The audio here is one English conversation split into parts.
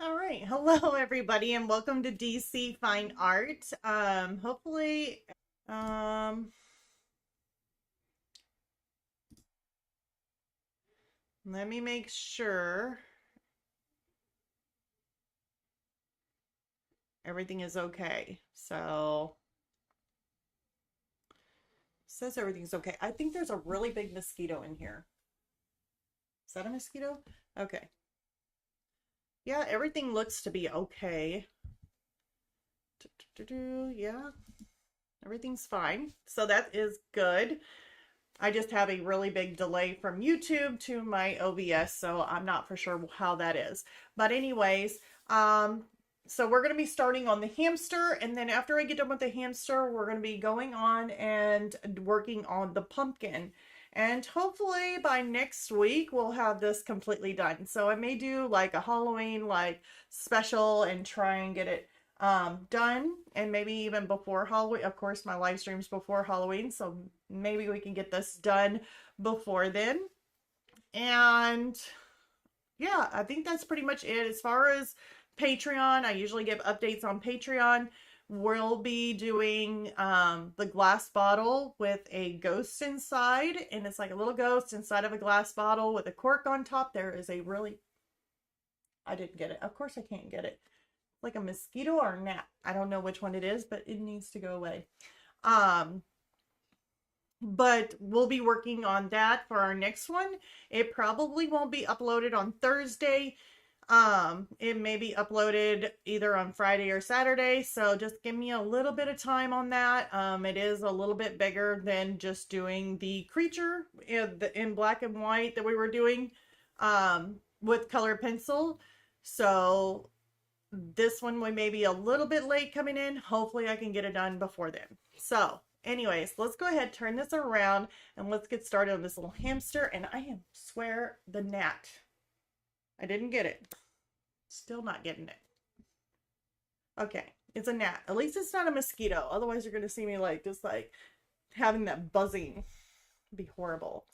All right. Hello, everybody, and welcome to DC Fine Art. Hopefully, um, let me make sure everything is okay. So, says everything's okay. I think there's a really big mosquito in here. Is that a mosquito? Okay. Yeah, everything looks to be okay. Yeah, everything's fine. So that is good. I just have a really big delay from YouTube to my OBS, so I'm not for sure how that is. But anyways, so we're going to be starting on the hamster, and then after I get done with the hamster, we're going to be going on and working on the pumpkin. And hopefully by next week, we'll have this completely done. So I may do like a Halloween like special and try and get it done, and maybe even before Halloween. Of course, my live streams before Halloween, so maybe we can get this done before then. And yeah, I think that's pretty much it. As far as Patreon, I usually give updates on Patreon. We'll be doing the glass bottle with a ghost inside, and it's like a little ghost inside of a glass bottle with a cork on top. There is a really, I didn't get it. Of course I can't get it. Like a mosquito or a gnat. I don't know which one it is, but it needs to go away. But we'll be working on that for our next one. It probably won't be uploaded on Thursday. It may be uploaded either on Friday or Saturday, so just give me a little bit of time on that. It is a little bit bigger than just doing the creature in black and white that we were doing with color pencil. So this one we may be a little bit late coming in. Hopefully I can get it done before then. So anyways, let's go ahead, turn this around, and let's get started on this little hamster. And I swear the gnat. I didn't get it. Still not getting it. Okay, it's a gnat. At least it's not a mosquito. Otherwise you're going to see me like just like having that buzzing. It'd be horrible.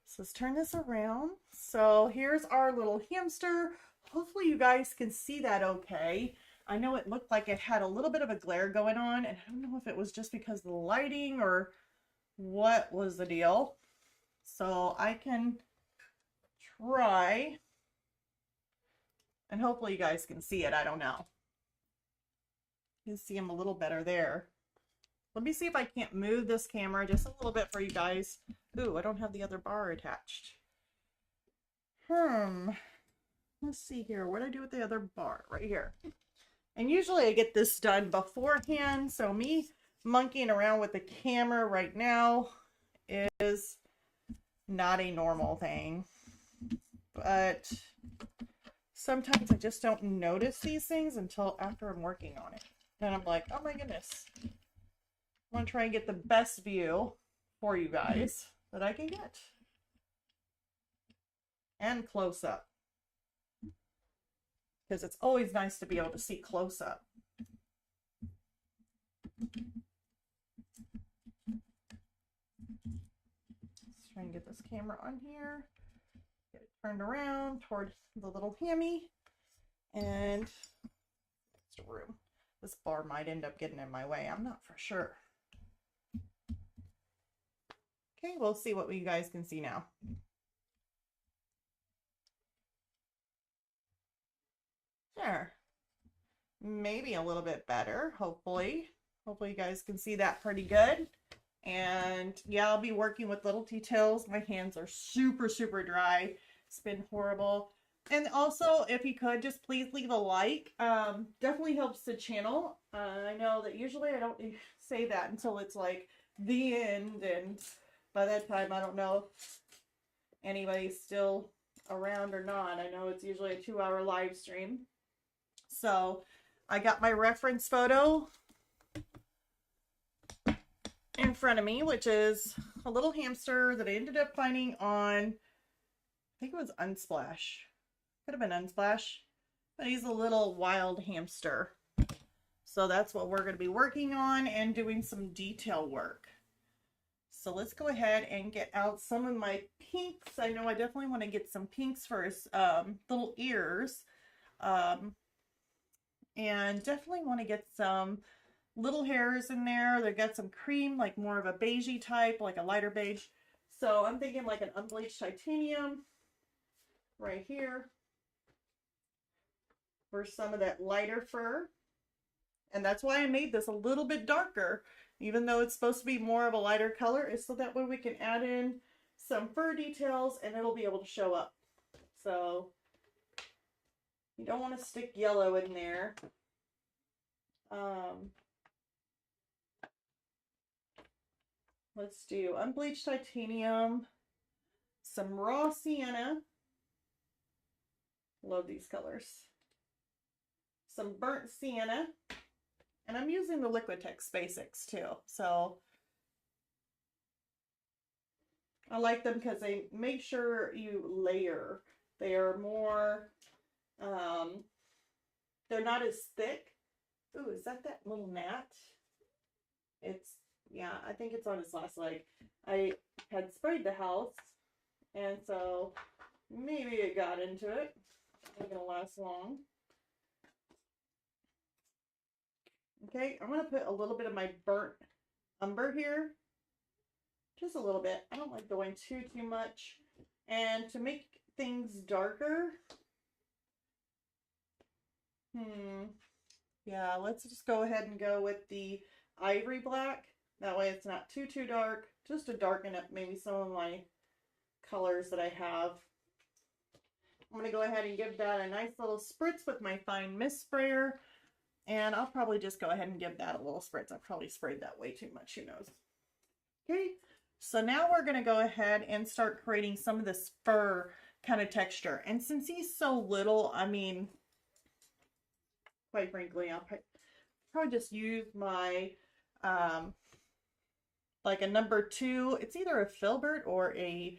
So let's turn this around. So here's our little hamster. Hopefully you guys can see that okay. I know it looked like it had a little bit of a glare going on, and I don't know if it was just because of the lighting or what was the deal. So I can try, and hopefully you guys can see it. I don't know. You can see him a little better there. Let me see if I can't move this camera just a little bit for you guys. Ooh, I don't have the other bar attached. Let's see here. What do I do with the other bar? Right here. And usually I get this done beforehand. So me monkeying around with the camera right now is not a normal thing. But sometimes I just don't notice these things until after I'm working on it. And I'm like, oh my goodness. I want to try and get the best view for you guys that I can get. And close up. Because it's always nice to be able to see close up. Let's try and get this camera on here. Get it turned around toward the little hammy. And next room. This bar might end up getting in my way. I'm not for sure. Okay, we'll see what you guys can see now. There. Maybe a little bit better, hopefully. Hopefully you guys can see that pretty good. And yeah, I'll be working with little details. My hands are super, super dry. It's been horrible. And also, if you could, just please leave a like. Definitely helps the channel. I know that usually I don't say that until it's like the end. And by that time, I don't know if anybody's still around or not. I know it's usually a 2-hour live stream. So I got my reference photo in front of me, which is a little hamster that I ended up finding on, I think it was Unsplash. Could have been Unsplash, but he's a little wild hamster. So that's what we're going to be working on and doing some detail work. So let's go ahead and get out some of my pinks. I know I definitely want to get some pinks for his little ears. And definitely want to get some little hairs in there. They got some cream, like more of a beigey type, like a lighter beige. So I'm thinking like an unbleached titanium right here for some of that lighter fur. And that's why I made this a little bit darker, even though it's supposed to be more of a lighter color, is so that way we can add in some fur details and it'll be able to show up. So you don't want to stick yellow in there. Let's do unbleached titanium, some raw sienna. Love these colors. Some burnt sienna. And I'm using the Liquidtex Basics too. So I like them because they make sure you layer. They are more, they're not as thick. Ooh, is that little gnat? Yeah, I think it's on its last leg. I had sprayed the house, and so maybe it got into it. It's not gonna last long. Okay, I'm gonna put a little bit of my burnt umber here. Just a little bit. I don't like going too much. And to make things darker, yeah, let's just go ahead and go with the ivory black. That way it's not too dark, just to darken up maybe some of my colors that I have. I'm going to go ahead and give that a nice little spritz with my fine mist sprayer. And I'll probably just go ahead and give that a little spritz. I probably sprayed that way too much, who knows. Okay, so now we're going to go ahead and start creating some of this fur kind of texture. And since he's so little, I mean, quite frankly, I'll probably just use my like a number 2. It's either a Filbert or a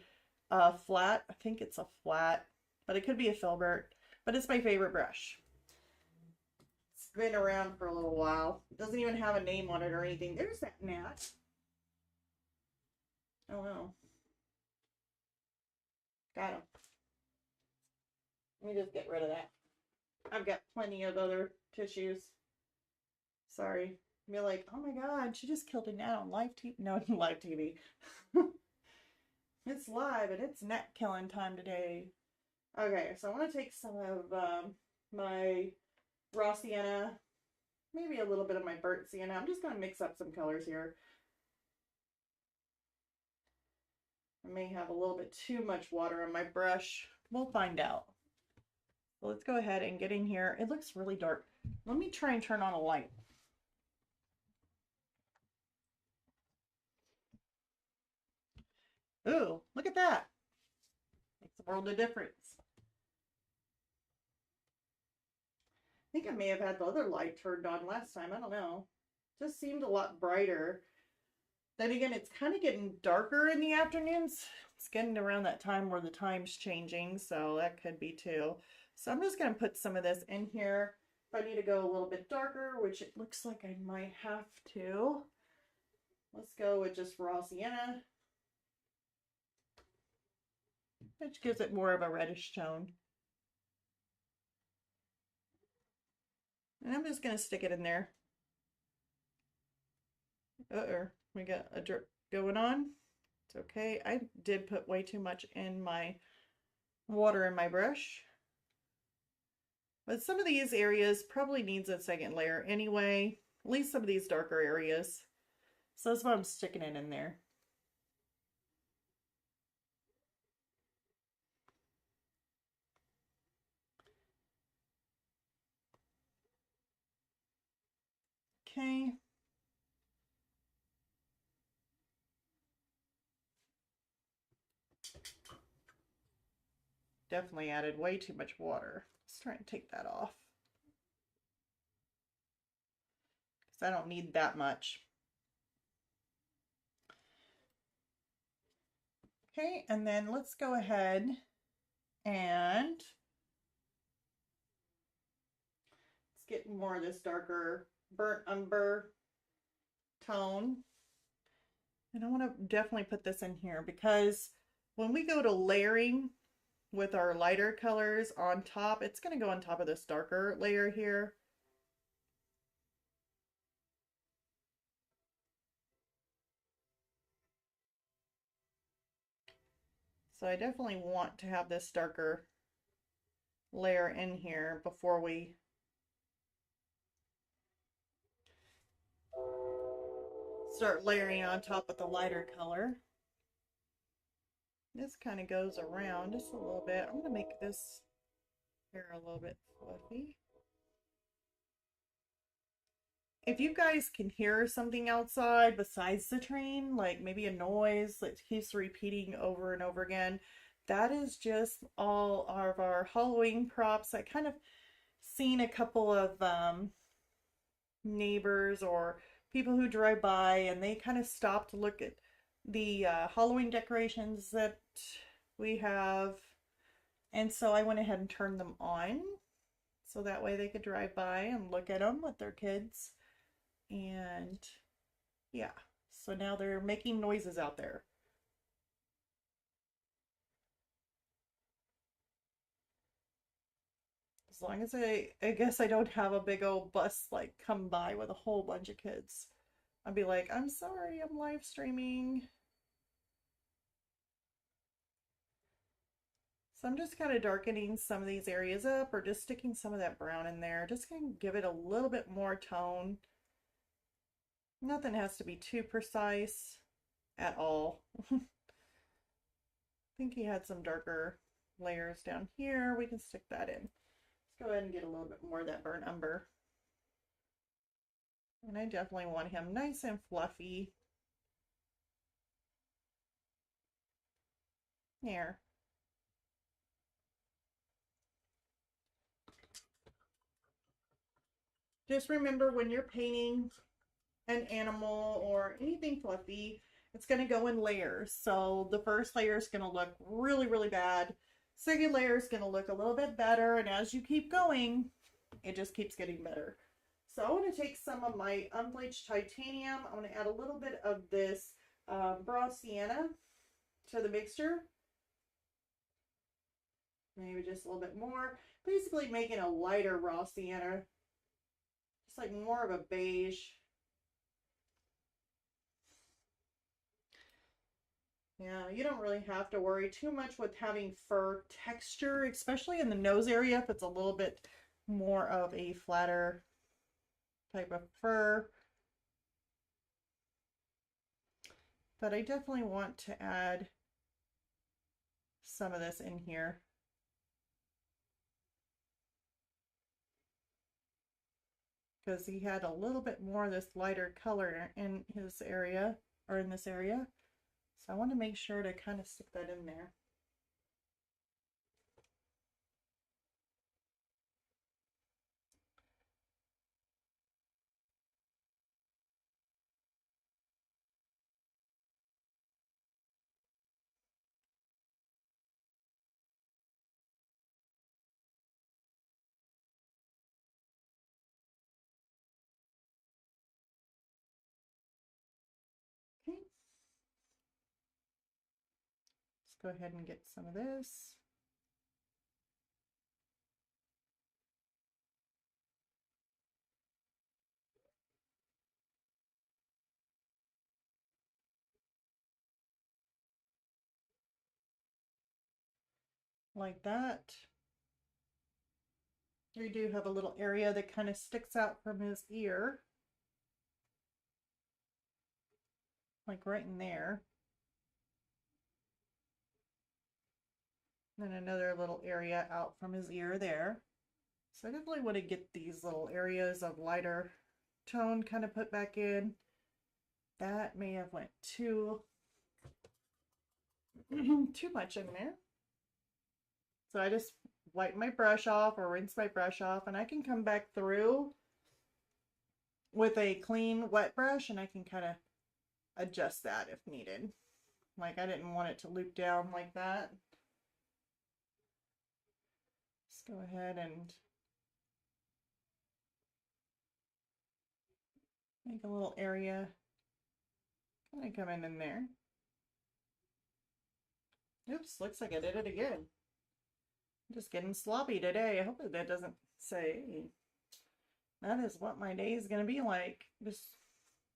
flat. I think it's a flat, but it could be a Filbert. But it's my favorite brush. It's been around for a little while. It doesn't even have a name on it or anything. There's that gnat. Oh no. Got him. Let me just get rid of that. I've got plenty of other tissues. Sorry. You're like, oh my god, she just killed a gnat on live TV. No, live TV. It's live and it's gnat killing time today. Okay, so I want to take some of my raw sienna, maybe a little bit of my burnt sienna. I'm just going to mix up some colors here. I may have a little bit too much water on my brush. We'll find out. So let's go ahead and get in here. It looks really dark. Let me try and turn on a light. Ooh, look at that. Makes a world of difference. I think I may have had the other light turned on last time. I don't know. Just seemed a lot brighter. Then again, it's kind of getting darker in the afternoons. It's getting around that time where the time's changing, so that could be too. So I'm just going to put some of this in here. If I need to go a little bit darker, which it looks like I might have to, let's go with just raw sienna, which gives it more of a reddish tone. And I'm just going to stick it in there. We got a drip going on. It's okay. I did put way too much in my water in my brush. But some of these areas probably needs a second layer anyway. At least some of these darker areas. So that's why I'm sticking it in there. Okay. Definitely added way too much water. Let's try and take that off. Because I don't need that much. Okay, and then let's go ahead and let's get more of this darker burnt umber tone. And I want to definitely put this in here because when we go to layering with our lighter colors on top, it's going to go on top of this darker layer here. So I definitely want to have this darker layer in here before we start layering on top with the lighter color. This kind of goes around just a little bit. I'm going to make this hair a little bit fluffy. If you guys can hear something outside besides the train, like maybe a noise that keeps repeating over and over again, that is just all of our Halloween props. I kind of seen a couple of neighbors or people who drive by and they kind of stop to look at the Halloween decorations that we have. And so I went ahead and turned them on so that way they could drive by and look at them with their kids. And yeah, so now they're making noises out there. As long as I guess I don't have a big old bus like come by with a whole bunch of kids. I'd be like, I'm sorry, I'm live streaming. So I'm just kind of darkening some of these areas up or just sticking some of that brown in there. Just going to give it a little bit more tone. Nothing has to be too precise at all. I think he had some darker layers down here. We can stick that in. Let's go ahead and get a little bit more of that burnt umber. And I definitely want him nice and fluffy. Here. Just remember when you're painting an animal or anything fluffy, it's going to go in layers. So the first layer is going to look really, really bad. Second layer is going to look a little bit better. And as you keep going, it just keeps getting better. So I want to take some of my unbleached titanium. I want to add a little bit of this raw sienna to the mixture. Maybe just a little bit more. Basically making a lighter raw sienna. Just like more of a beige. Yeah, you don't really have to worry too much with having fur texture, especially in the nose area if it's a little bit more of a flatter type of fur. But I definitely want to add some of this in here. Because he had a little bit more of this lighter color in his area, or in this area. So I want to make sure to kind of stick that in there. Okay. Let's go ahead and get some of this. Like that. We do have a little area that kind of sticks out from his ear. Like right in there. And then another little area out from his ear there. So I definitely want to get these little areas of lighter tone kind of put back in. That may have went too much in there. So I just wipe my brush off or rinse my brush off, and I can come back through with a clean wet brush and I can kind of adjust that if needed. Like I didn't want it to loop down like that. Let's go ahead and make a little area kind of come in there. Oops, looks like I did it again. I'm just getting sloppy today. I hope that doesn't say that is what my day is going to be like. Just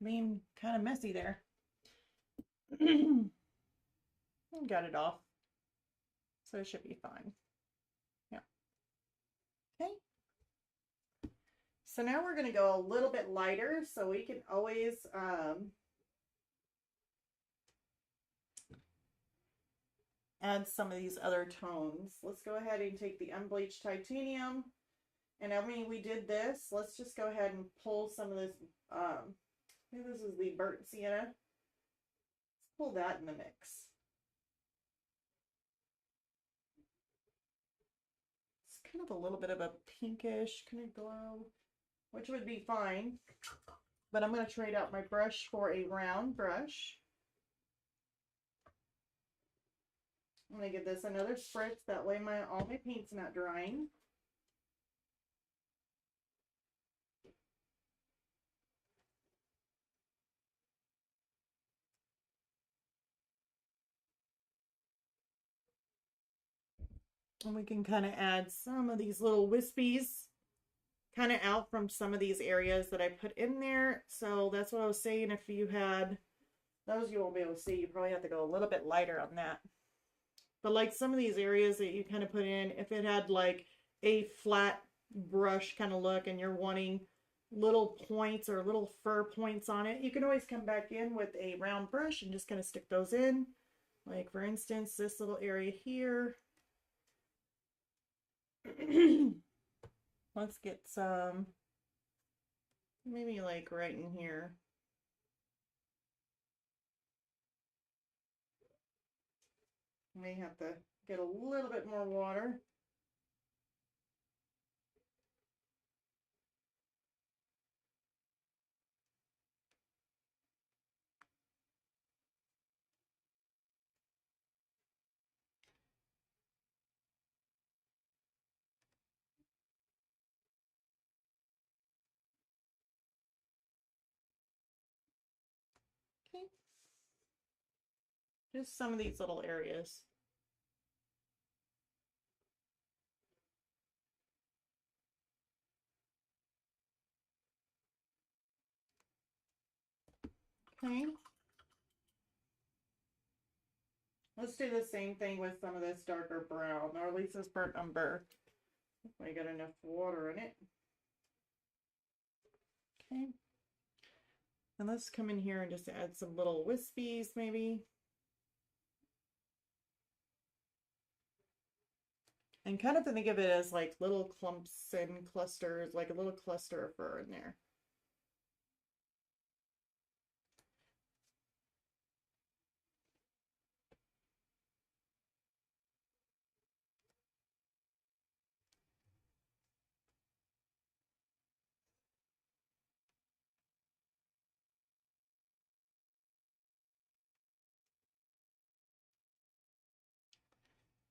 being kind of messy there. Got it off. So it should be fine. Yeah. Okay. So now we're going to go a little bit lighter, so we can always add some of these other tones. Let's go ahead and take the unbleached titanium. And I mean, we did this. Let's just go ahead and pull some of this. I think this is the burnt sienna. Let's pull that in the mix. It's kind of a little bit of a pinkish kind of glow, which would be fine. But I'm going to trade out my brush for a round brush. I'm going to give this another spritz. That way all my paint's not drying. And we can kind of add some of these little wispies kind of out from some of these areas that I put in there. So that's what I was saying. If you had, those you won't be able to see, you probably have to go a little bit lighter on that. But like some of these areas that you kind of put in, if it had like a flat brush kind of look and you're wanting little points or little fur points on it, you can always come back in with a round brush and just kind of stick those in. Like for instance, this little area here. Let's get some, maybe like right in here. May have to get a little bit more water. Okay. Just some of these little areas. Okay. Let's do the same thing with some of this darker brown, or at least this burnt umber. If I got enough water in it. Okay. And let's come in here and just add some little wispies maybe. And kind of think of it as like little clumps and clusters, like a little cluster of fur in there.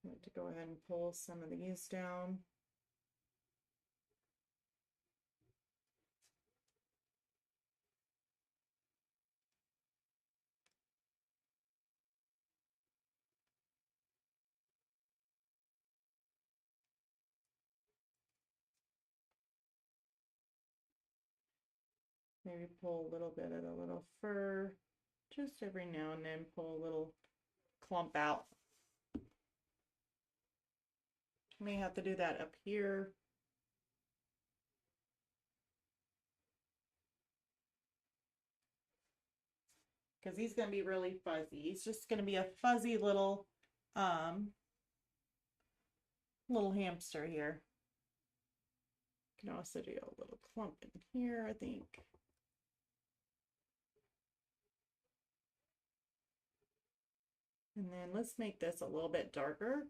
I'm going to go ahead and pull some of these down. Maybe pull a little bit of the little fur, just every now and then pull a little clump out. May have to do that up here. Because he's going to be really fuzzy. He's just going to be a fuzzy little hamster here. You can also do a little clump in here, I think. And then let's make this a little bit darker.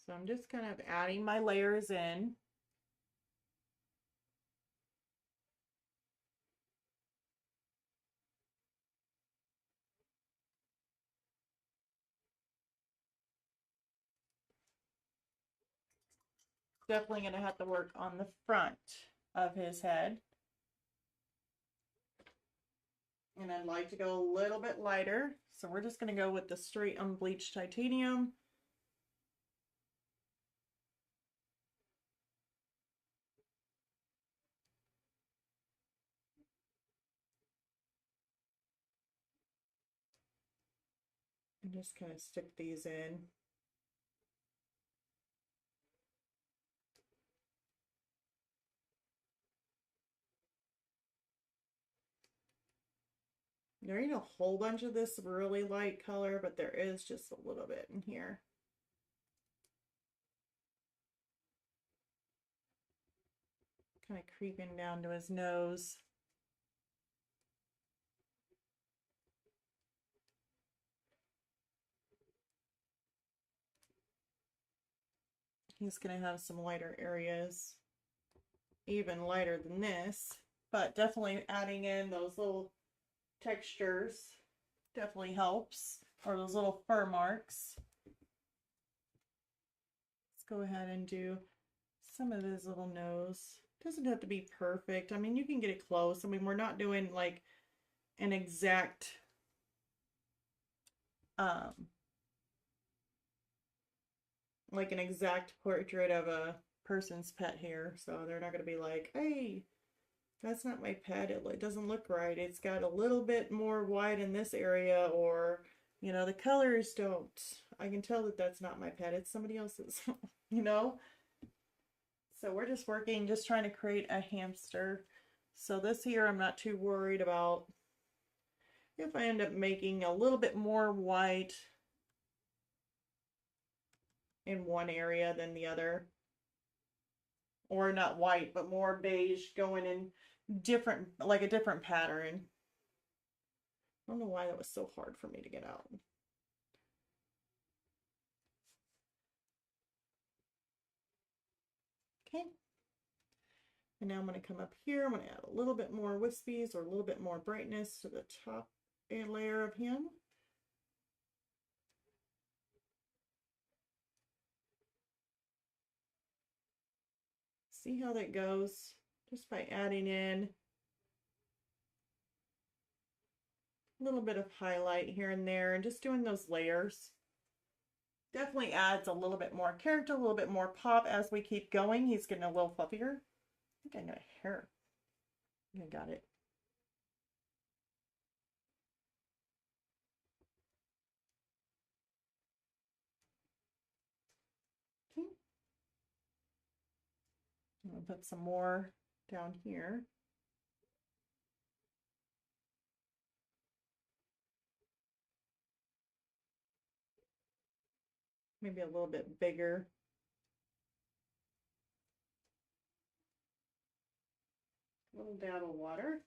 So I'm just kind of adding my layers in. Definitely going to have to work on the front of his head. And And I'd like to go a little bit lighter. So we're just going to go with the straight unbleached titanium. And just kind of stick these in. There ain't a whole bunch of this really light color, but there is just a little bit in here. Kind of creeping down to his nose. He's going to have some lighter areas, even lighter than this, but definitely adding in those little textures definitely helps, or those little fur marks. Let's go ahead and do some of his little nose. Doesn't have to be perfect. I mean, you can get it close. I mean, we're not doing like an exact like an exact portrait of a person's pet here. So they're not going to be like, hey, that's not my pet. It doesn't look right. It's got a little bit more white in this area, or, you know, the colors don't. I can tell that that's not my pet. It's somebody else's, you know? So we're just working, just trying to create a hamster. So this here, I'm not too worried about if I end up making a little bit more white in one area than the other. Or not white, but more beige going in different, like a different pattern. I don't know why that was so hard for me to get out. Okay. And now I'm going to come up here. I'm going to add a little bit more wispies or a little bit more brightness to the top layer of him. See how that goes just by adding in a little bit of highlight here and there and just doing those layers. Definitely adds a little bit more character, a little bit more pop as we keep going. He's getting a little fluffier. I think I got a hair. I got it. Okay. I'm going to put some more down here. Maybe a little bit bigger. A little dab of water.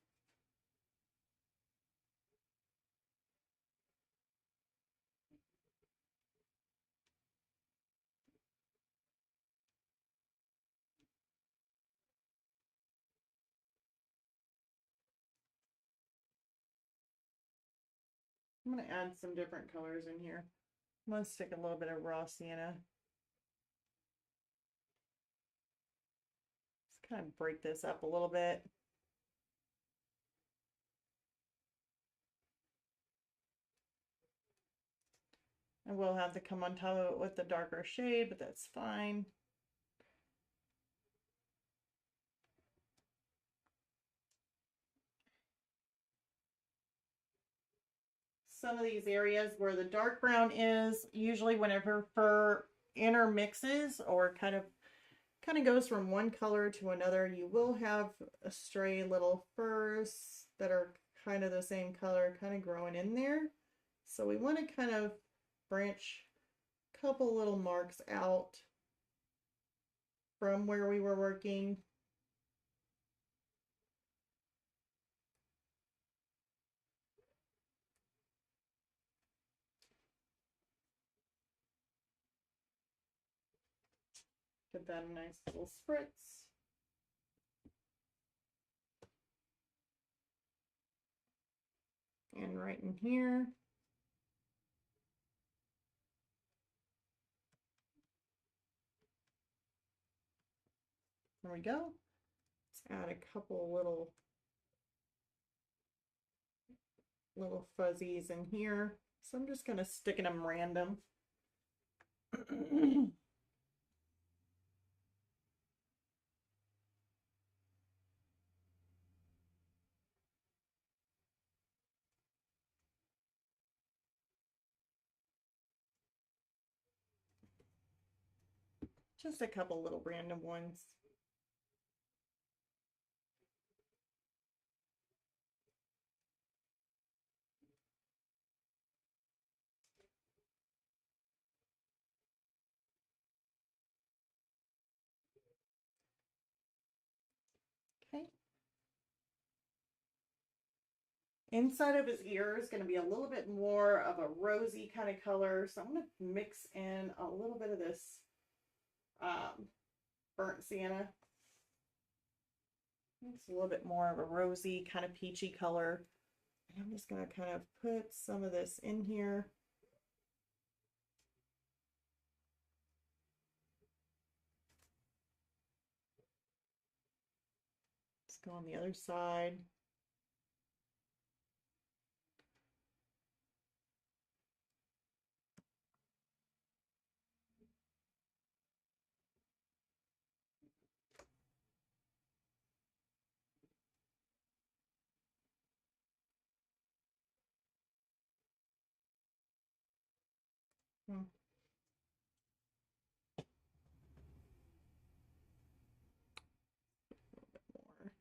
I'm going to add some different colors in here. I'm going to stick a little bit of raw sienna. Just kind of break this up a little bit. I will have to come on top of it with the darker shade, but that's fine. Some of these areas where the dark brown is, usually whenever fur intermixes or kind of goes from one color to another, you will have a stray little furs that are kind of the same color kind of growing in there. So we want to kind of branch a couple little marks out from where we were working. Give that a nice little spritz. And right in here. There we go. Let's add a couple little little fuzzies in here. So I'm just gonna stick them random. Just a couple little random ones. Okay. Inside of his ear is going to be a little bit more of a rosy kind of color. So I'm going to mix in a little bit of this burnt sienna. It's a little bit more of a rosy kind of peachy color. And I'm just going to kind of put some of this in here. Let's go on the other side. Hmm. A little bit more.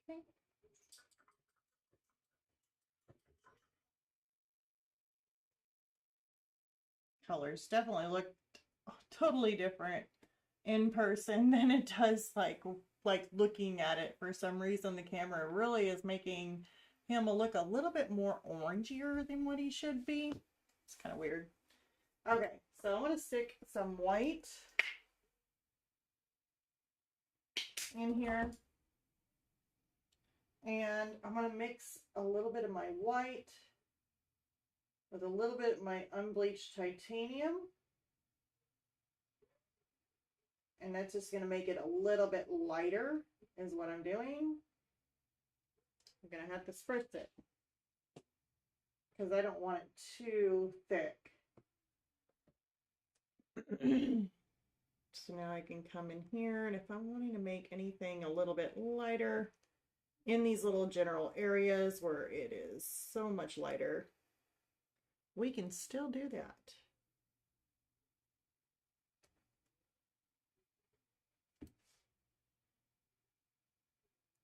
Okay. Colors definitely look totally different in person than it does like looking at it. For some reason the camera really is making him look a little bit more orangier than what he should be. It's kind of weird. Okay, so I'm going to stick some white in here, and I'm going to mix a little bit of my white with a little bit of my unbleached titanium. And that's just going to make it a little bit lighter is what I'm doing. I'm going to have to spritz it because I don't want it too thick. So now I can come in here, and if I'm wanting to make anything a little bit lighter in these little general areas where it is so much lighter, we can still do that.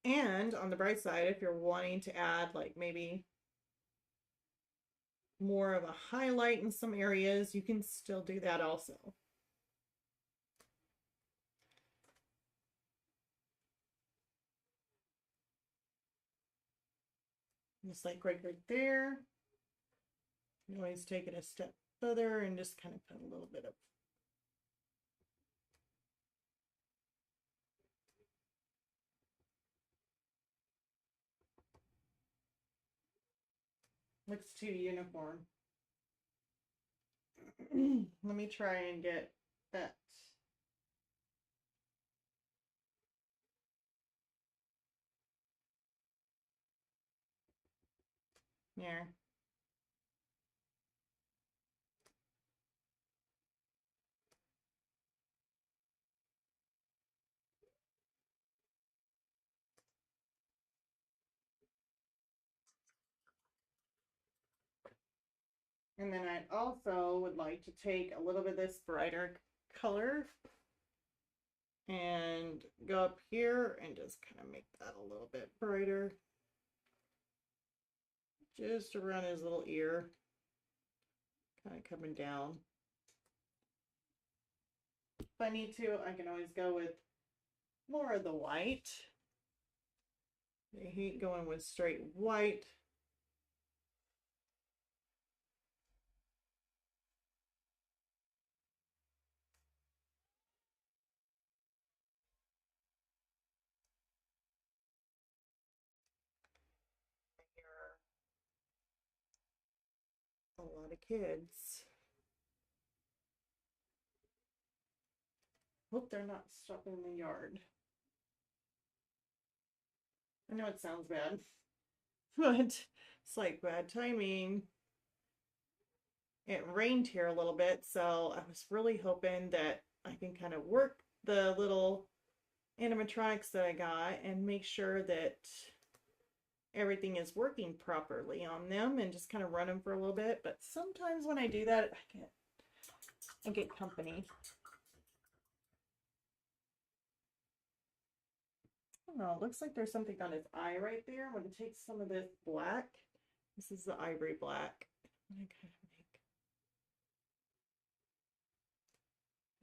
And on the bright side, if you're wanting to add like maybe more of a highlight in some areas, you can still do that also. Just like right there. You always take it a step further and just kind of put a little bit of looks too uniform. Let me try and get that. There. And then I also would like to take a little bit of this brighter color and go up here and just kind of make that a little bit brighter. Just around his little ear. Kind of coming down. If I need to, I can always go with more of the white. I hate going with straight white. the kids. Hope they're not stuck in the yard. I know it sounds bad, but it's like bad timing. It rained here a little bit, so I was really hoping that I can kind of work the little animatronics that I got and make sure that everything is working properly on them and just kind of run them for a little bit. But sometimes when I do that, I get company. I don't know, it looks like there's something on his eye right there. I'm going to take some of this black. This is the ivory black. I'm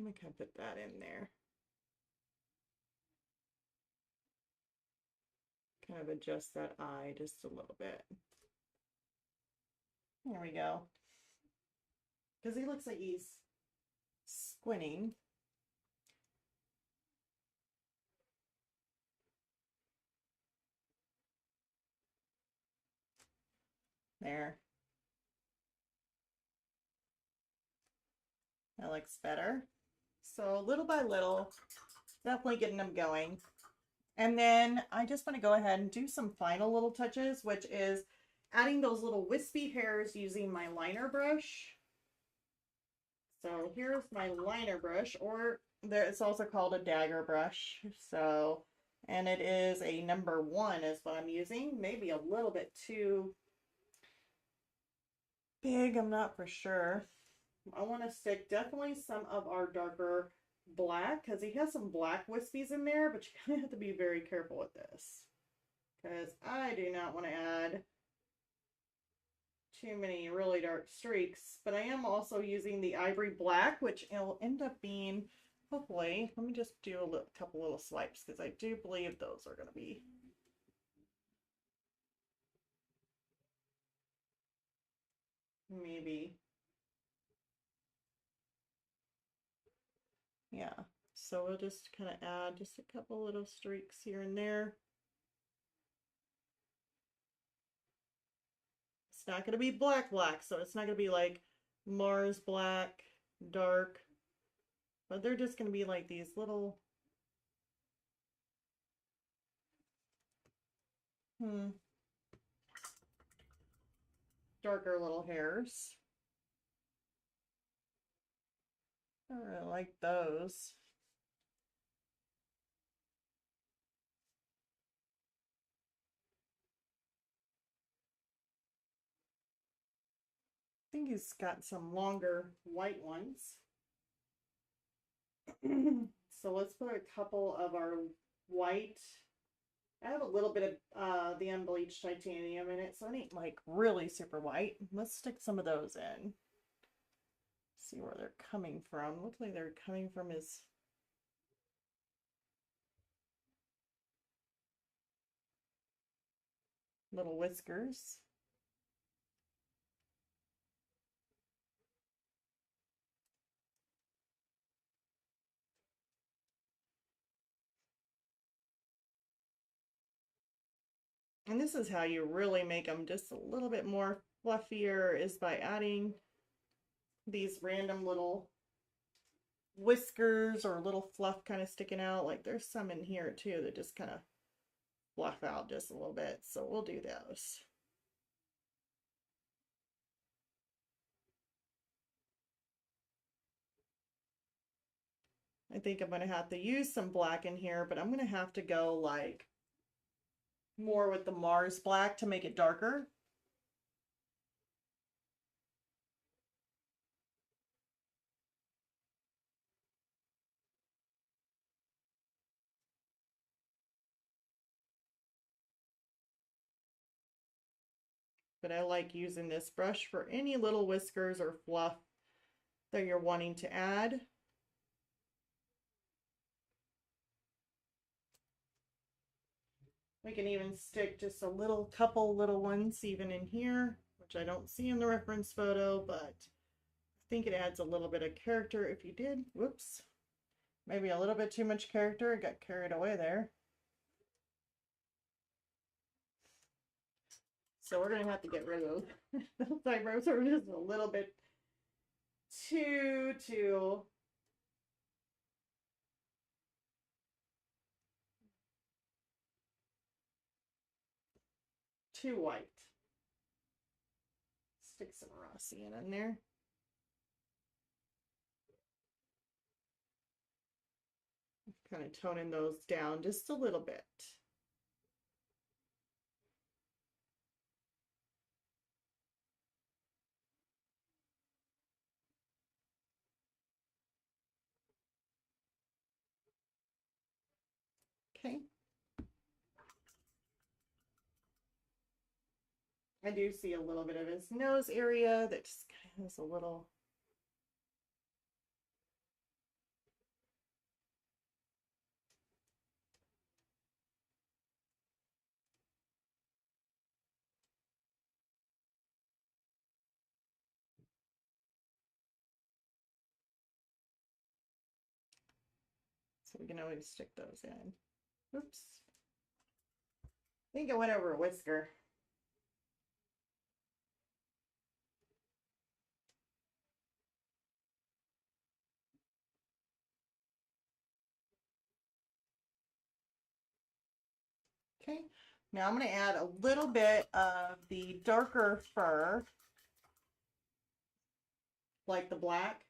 going to kind of put that in there. Kind of adjust that eye just a little bit. There we go. Because he looks like he's squinting. There. That looks better. So little by little, definitely getting them going. And then I just want to go ahead and do some final little touches, which is adding those little wispy hairs using my liner brush. So here's my liner brush, or it's also called a dagger brush. So, and it is a number 1 is what I'm using. Maybe a little bit too big, I'm not for sure. I want to stick definitely some of our darker black, because he has some black wispies in there, but you kind of have to be very careful with this, because I do not want to add too many really dark streaks. But I am also using the ivory black, which will end up being, hopefully, let me just do a couple little swipes, because I do believe those are going to be maybe, yeah. So we'll just kind of add just a couple little streaks here and there. It's not going to be black, so it's not going to be like Mars black, dark, but they're just going to be like these little, darker little hairs. I really like those. I think he's got some longer white ones. So let's put a couple of our white. I have a little bit of the unbleached titanium in it, so it ain't like really super white. Let's stick some of those in. See where they're coming from. Looks like they're coming from his little whiskers. And this is how you really make them just a little bit more fluffier, is by adding these random little whiskers or little fluff kind of sticking out. Like there's some in here too that just kind of fluff out just a little bit. So we'll do those. I think I'm going to have to use some black in here, but I'm going to have to go like more with the Mars black to make it darker. But I like using this brush for any little whiskers or fluff that you're wanting to add. We can even stick just a little couple little ones even in here, which I don't see in the reference photo, but I think it adds a little bit of character if you did. Whoops. Maybe a little bit too much character. I got carried away there. So we're gonna have to get rid of those eyebrows are just a little bit too white. Stick some raw cyan in there. Kind of toning those down just a little bit. Okay. I do see a little bit of his nose area that just kind of has a little. So we can always stick those in. Oops. I think I went over a whisker. Okay, now I'm going to add a little bit of the darker fur, like the black.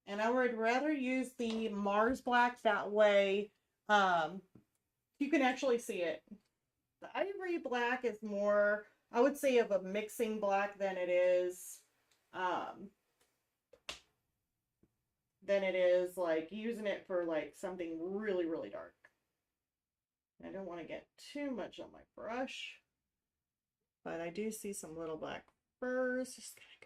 And I would rather use the Mars black, that way you can actually see it. The ivory black is more, I would say, of a mixing black than it is like using it for like something really, really dark. I don't want to get too much on my brush, but I do see some little black furs just kind of going out.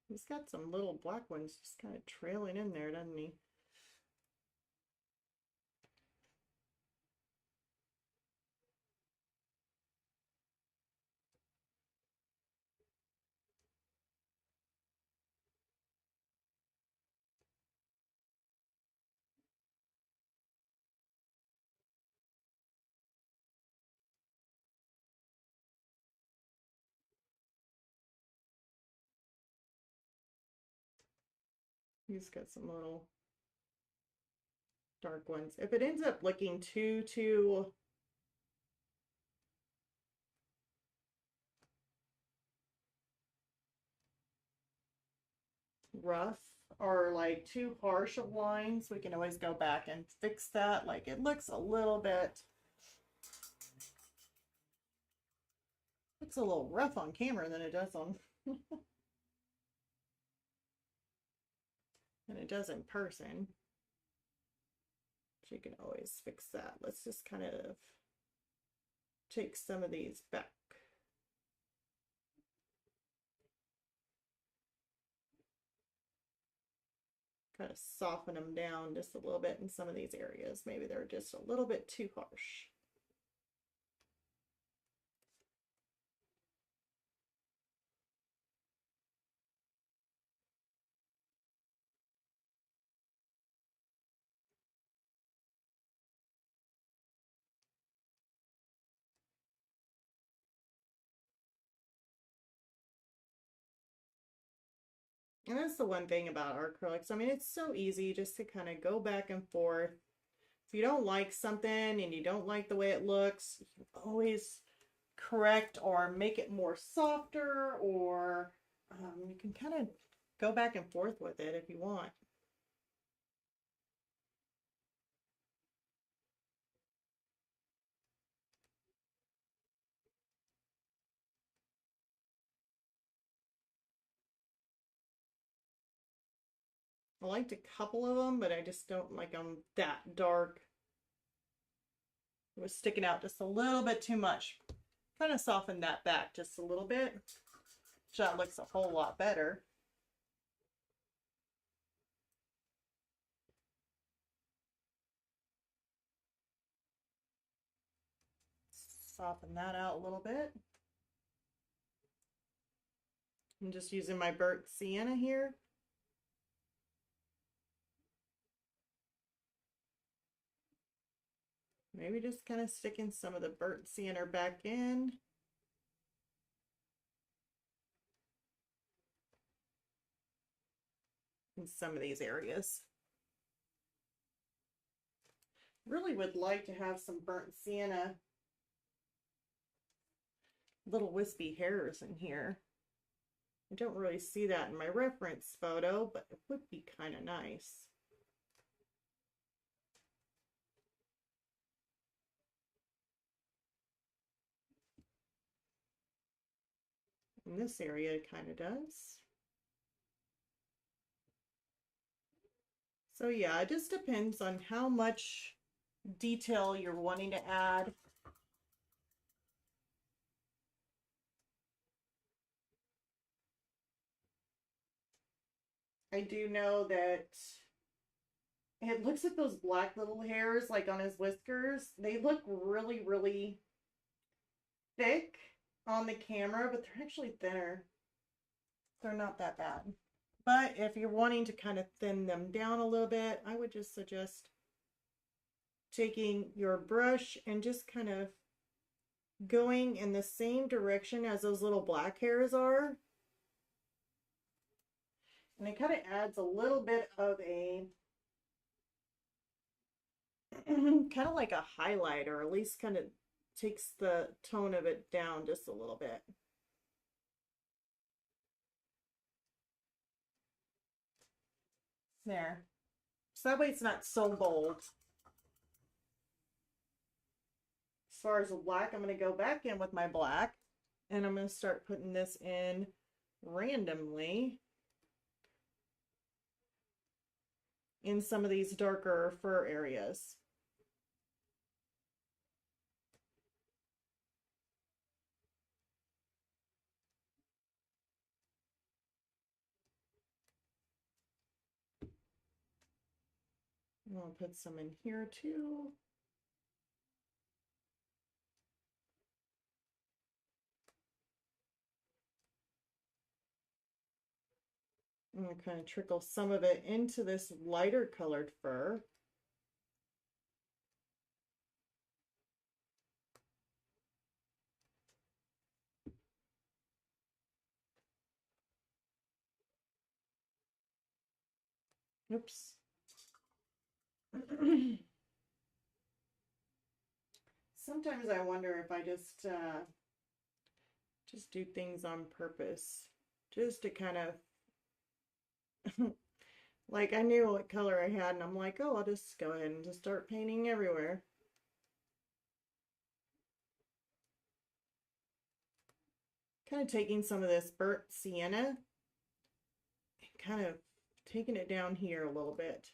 He's got some little black ones just kind of trailing in there, doesn't he? He's got some little dark ones. If it ends up looking too rough or like too harsh of lines, we can always go back and fix that. Like it looks a little rough on camera than it does on than it does in person. So you can always fix that. Let's just kind of take some of these back. Kind of soften them down just a little bit in some of these areas. Maybe they're just a little bit too harsh. And that's the one thing about our acrylics. I mean, it's so easy just to kind of go back and forth. If you don't like something and you don't like the way it looks, you can always correct or make it more softer, or you can kind of go back and forth with it if you want. I liked a couple of them, but I just don't like them that dark. It was sticking out just a little bit too much. kind of soften that back just a little bit. So that looks a whole lot better. Soften that out a little bit. I'm just using my burnt sienna here. Maybe just kind of sticking some of the burnt sienna back in. In some of these areas. Really would like to have some burnt sienna little wispy hairs in here. I don't really see that in my reference photo, but it would be kind of nice. In this area, it kind of does. So yeah, it just depends on how much detail you're wanting to add. I do know that it looks at those black little hairs like on his whiskers. They look really, really thick on the camera, but they're actually thinner. They're not that bad. But if you're wanting to kind of thin them down a little bit, I would just suggest taking your brush and just kind of going in the same direction as those little black hairs are. And it kind of adds a little bit of a kind of like a highlight, or at least kind of takes the tone of it down just a little bit. There. So that way it's not so bold. As far as the black, I'm going to go back in with my black, and I'm going to start putting this in randomly in some of these darker fur areas. I'll put some in here too. I'm going to kind of trickle some of it into this lighter colored fur. Oops. Sometimes I wonder if I just do things on purpose, just to kind of like, I knew what color I had, and I'm like, oh, I'll just go ahead and just start painting everywhere. Kind of taking some of this burnt sienna and kind of taking it down here a little bit.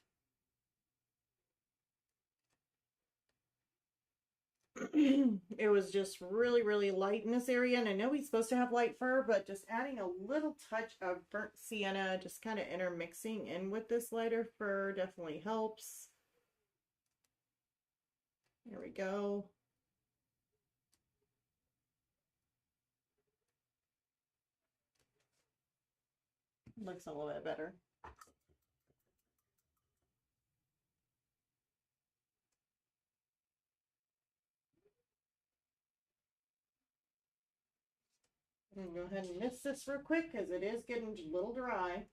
It was just really, really light in this area, and I know he's supposed to have light fur, but just adding a little touch of burnt sienna, just kind of intermixing in with this lighter fur, definitely helps. There we go. Looks a little bit better. I'm gonna go ahead and mist this real quick because it is getting a little dry.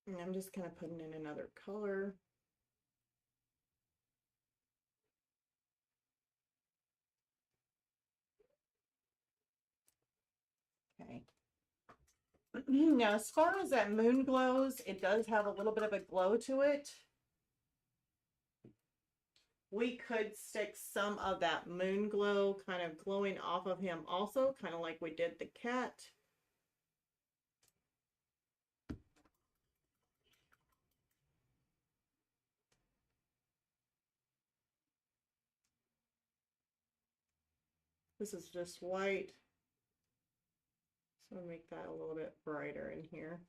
And I'm just kind of putting in another color. Okay. Now, as far as that moon glows, it does have a little bit of a glow to it. We could stick some of that moon glow kind of glowing off of him also, kind of like we did the cat. This is just white. So I'll make that a little bit brighter in here.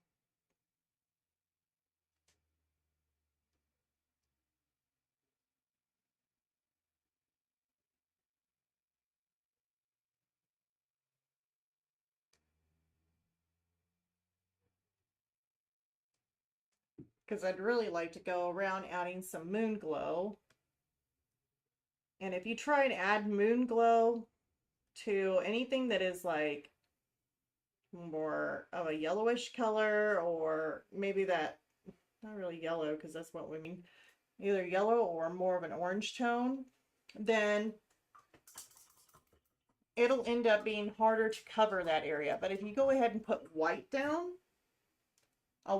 Because I'd really like to go around adding some moon glow. And if you try and add moon glow to anything that is like more of a yellowish color, or maybe that, not really yellow because that's what we mean, either yellow or more of an orange tone, then it'll end up being harder to cover that area. But if you go ahead and put white down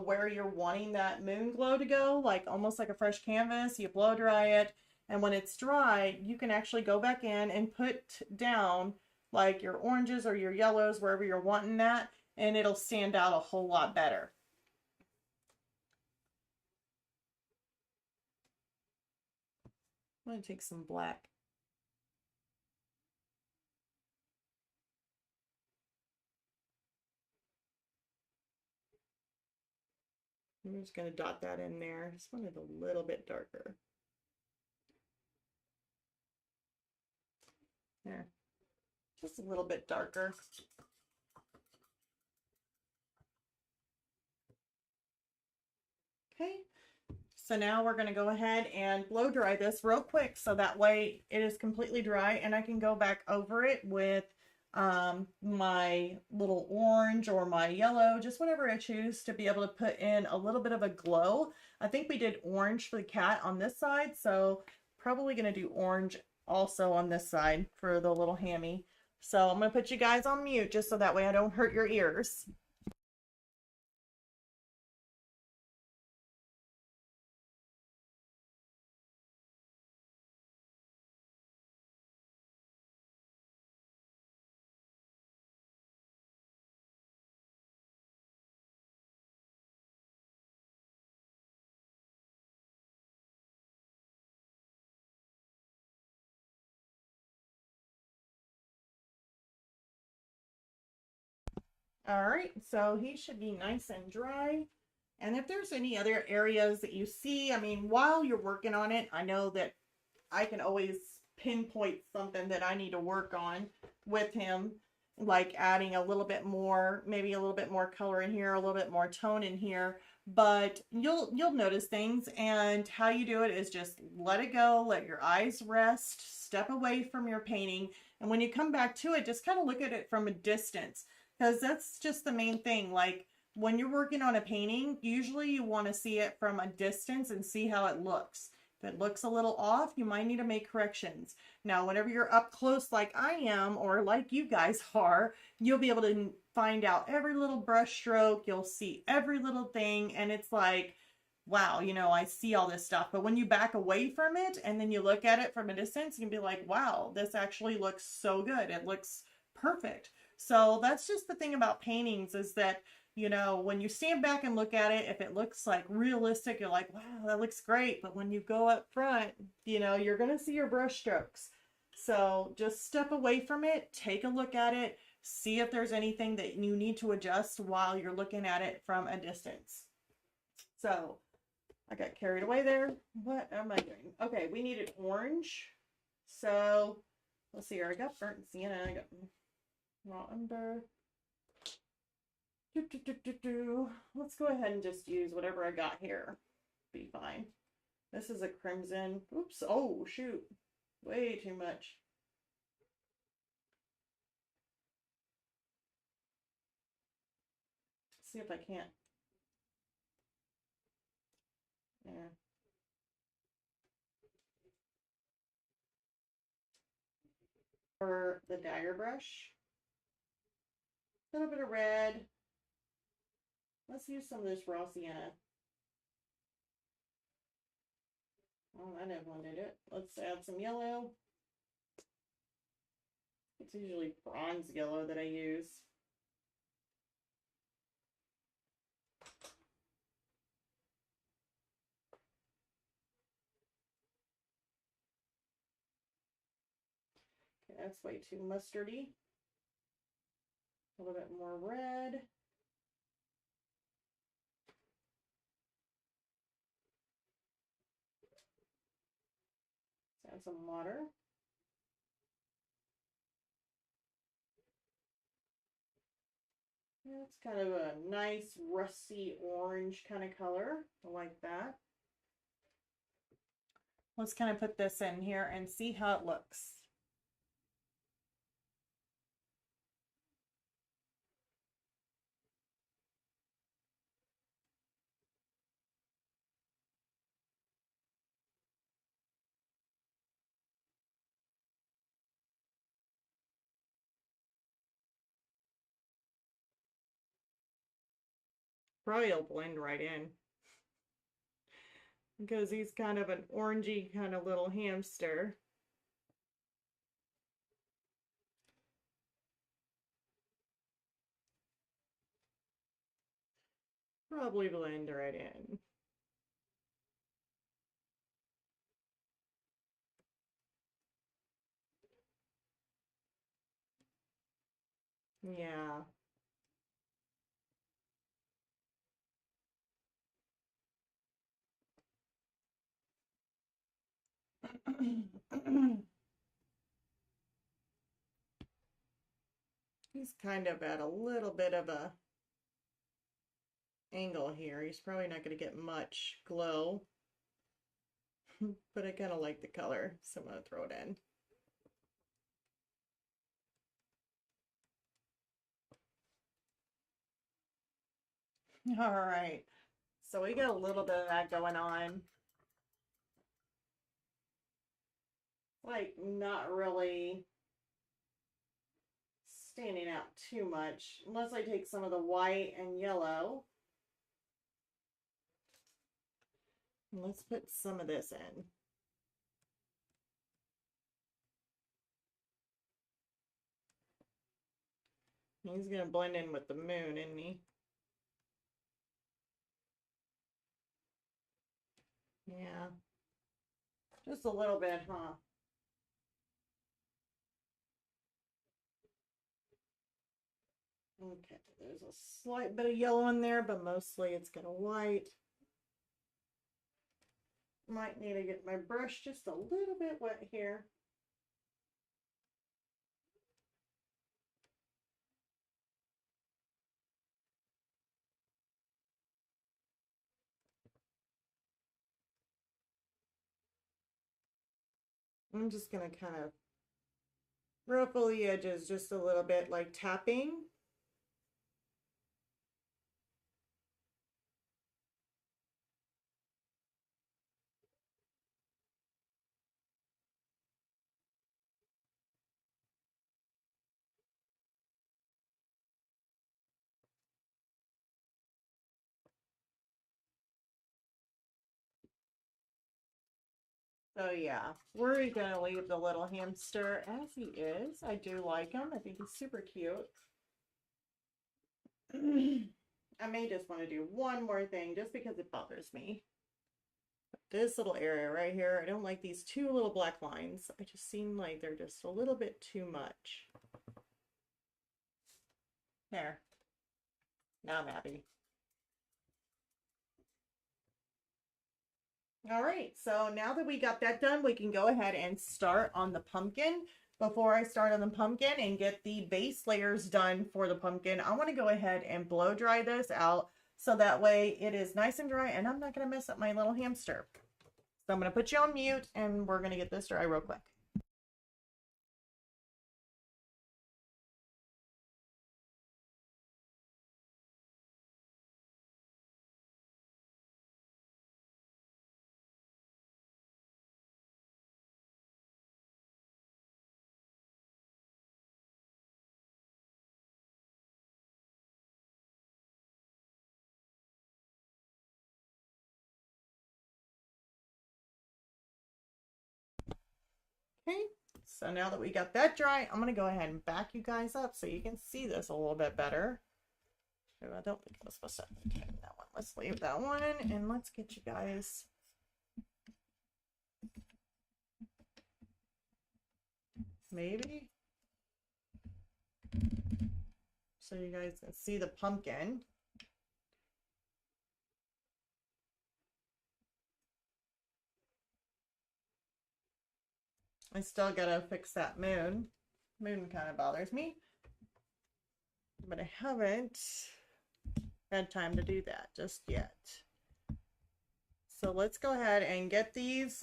where you're wanting that moon glow to go, like almost like a fresh canvas, you blow dry it, and when it's dry, you can actually go back in and put down like your oranges or your yellows, wherever you're wanting that, and it'll stand out a whole lot better. I'm going to take some black. I'm just going to dot that in there. Just want it a little bit darker. There. Just a little bit darker. Okay. So now we're going to go ahead and blow dry this real quick so that way it is completely dry and I can go back over it with my little orange or my yellow, just whatever I choose, to be able to put in a little bit of a glow. I think we did orange for the cat on this side, so probably going to do orange also on this side for the little hammy. So I'm going to put you guys on mute just so that way I don't hurt your ears. All right, so he should be nice and dry. And if there's any other areas that you see, I mean, while you're working on it, I know that I can always pinpoint something that I need to work on with him, like adding a little bit more, maybe a little bit more color in here, a little bit more tone in here. But you'll notice things, and how you do it is just let it go, let your eyes rest, step away from your painting, and when you come back to it, just kind of look at it from a distance, because that's just the main thing. Like when you're working on a painting, usually you want to see it from a distance and see how it looks. If it looks a little off, you might need to make corrections. Now, whenever you're up close like I am, or like you guys are, you'll be able to find out every little brush stroke. You'll see every little thing, and it's like, wow, you know, I see all this stuff. But when you back away from it and then you look at it from a distance, you can be like, wow, this actually looks so good. It looks perfect. So that's just the thing about paintings, is that, you know, when you stand back and look at it, if it looks like realistic, you're like, wow, that looks great. But when you go up front, you know, you're going to see your brush strokes. So just step away from it, take a look at it, see if there's anything that you need to adjust while you're looking at it from a distance. So I got carried away there. What am I doing? Okay, we needed orange. So let's see here. I got burnt sienna. I got raw umber. Let's go ahead and just use whatever I got here. Be fine. This is a crimson. Oops. Oh, shoot. Way too much. Let's see if I can't. Yeah. For the dagger brush. A little bit of red. Let's use some of this raw sienna. Oh, I never wanted it. Let's add some yellow. It's usually bronze yellow that I use. That's way too mustardy. A little bit more red. Add some water. It's kind of a nice rusty orange kind of color. I like that. Let's kind of put this in here and see how it looks. Probably will blend right in because he's kind of an orangey kind of little hamster. Probably blend right in. Yeah. He's kind of at a little bit of a angle here. He's probably not going to get much glow, but I kind of like the color, so I'm going to throw it in. All right, so we got a little bit of that going on. Like, not really standing out too much, unless I take some of the white and yellow. Let's put some of this in. He's gonna blend in with the moon, isn't he? Yeah. Just a little bit, huh? Okay, there's a slight bit of yellow in there, but mostly it's gonna white. Might need to get my brush just a little bit wet here. I'm just gonna kind of ruffle the edges just a little bit, like tapping. So yeah, we're gonna leave the little hamster as he is. I do like him. I think he's super cute. I may just want to do one more thing just because it bothers me. This little area right here, I don't like these two little black lines. I just seem like they're just a little bit too much. There. Now I'm happy. All right, so now that we got that done, we can go ahead and start on the pumpkin. Before I start on the pumpkin and get the base layers done for the pumpkin, I want to go ahead and blow dry this out so that way it is nice and dry and I'm not going to mess up my little hamster. So I'm going to put you on mute and we're going to get this dry real quick. Okay, so now that we got that dry, I'm going to go ahead and back you guys up so you can see this a little bit better. I don't think I was supposed to okay, that one. Let's leave that one and let's get you guys maybe, so you guys can see the pumpkin. I still gotta fix that moon. Moon kind of bothers me, but I haven't had time to do that just yet. So let's go ahead and get this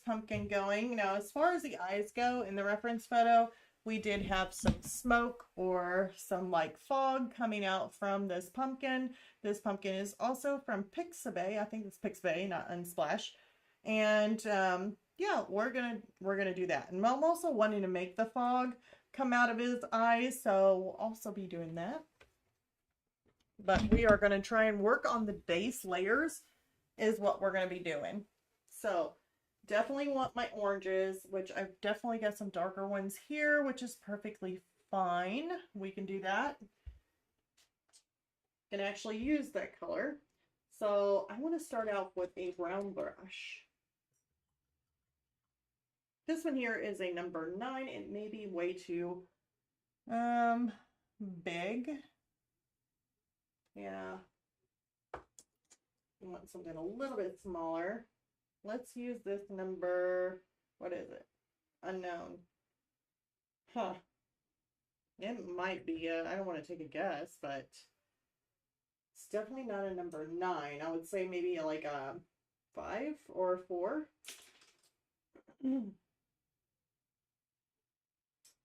pumpkin going. Now, as far as the eyes go, in the reference photo, we did have some smoke or some like fog coming out from this pumpkin. This pumpkin is also from Pixabay. I think it's Pixabay, not Unsplash. And yeah, we're gonna do that. And I'm also wanting to make the fog come out of his eyes, so we'll also be doing that. But we are gonna try and work on the base layers is what we're gonna be doing. So definitely want my oranges, which I've definitely got some darker ones here, which is perfectly fine. We can do that. Can actually use that color. So I want to start out with a brown brush. This one here is a number 9. It may be way too big. Yeah. I want something a little bit smaller. Let's use this number, what is it? Unknown. Huh. It might be, I don't want to take a guess, but it's definitely not a number 9. I would say maybe like a 5 or 4.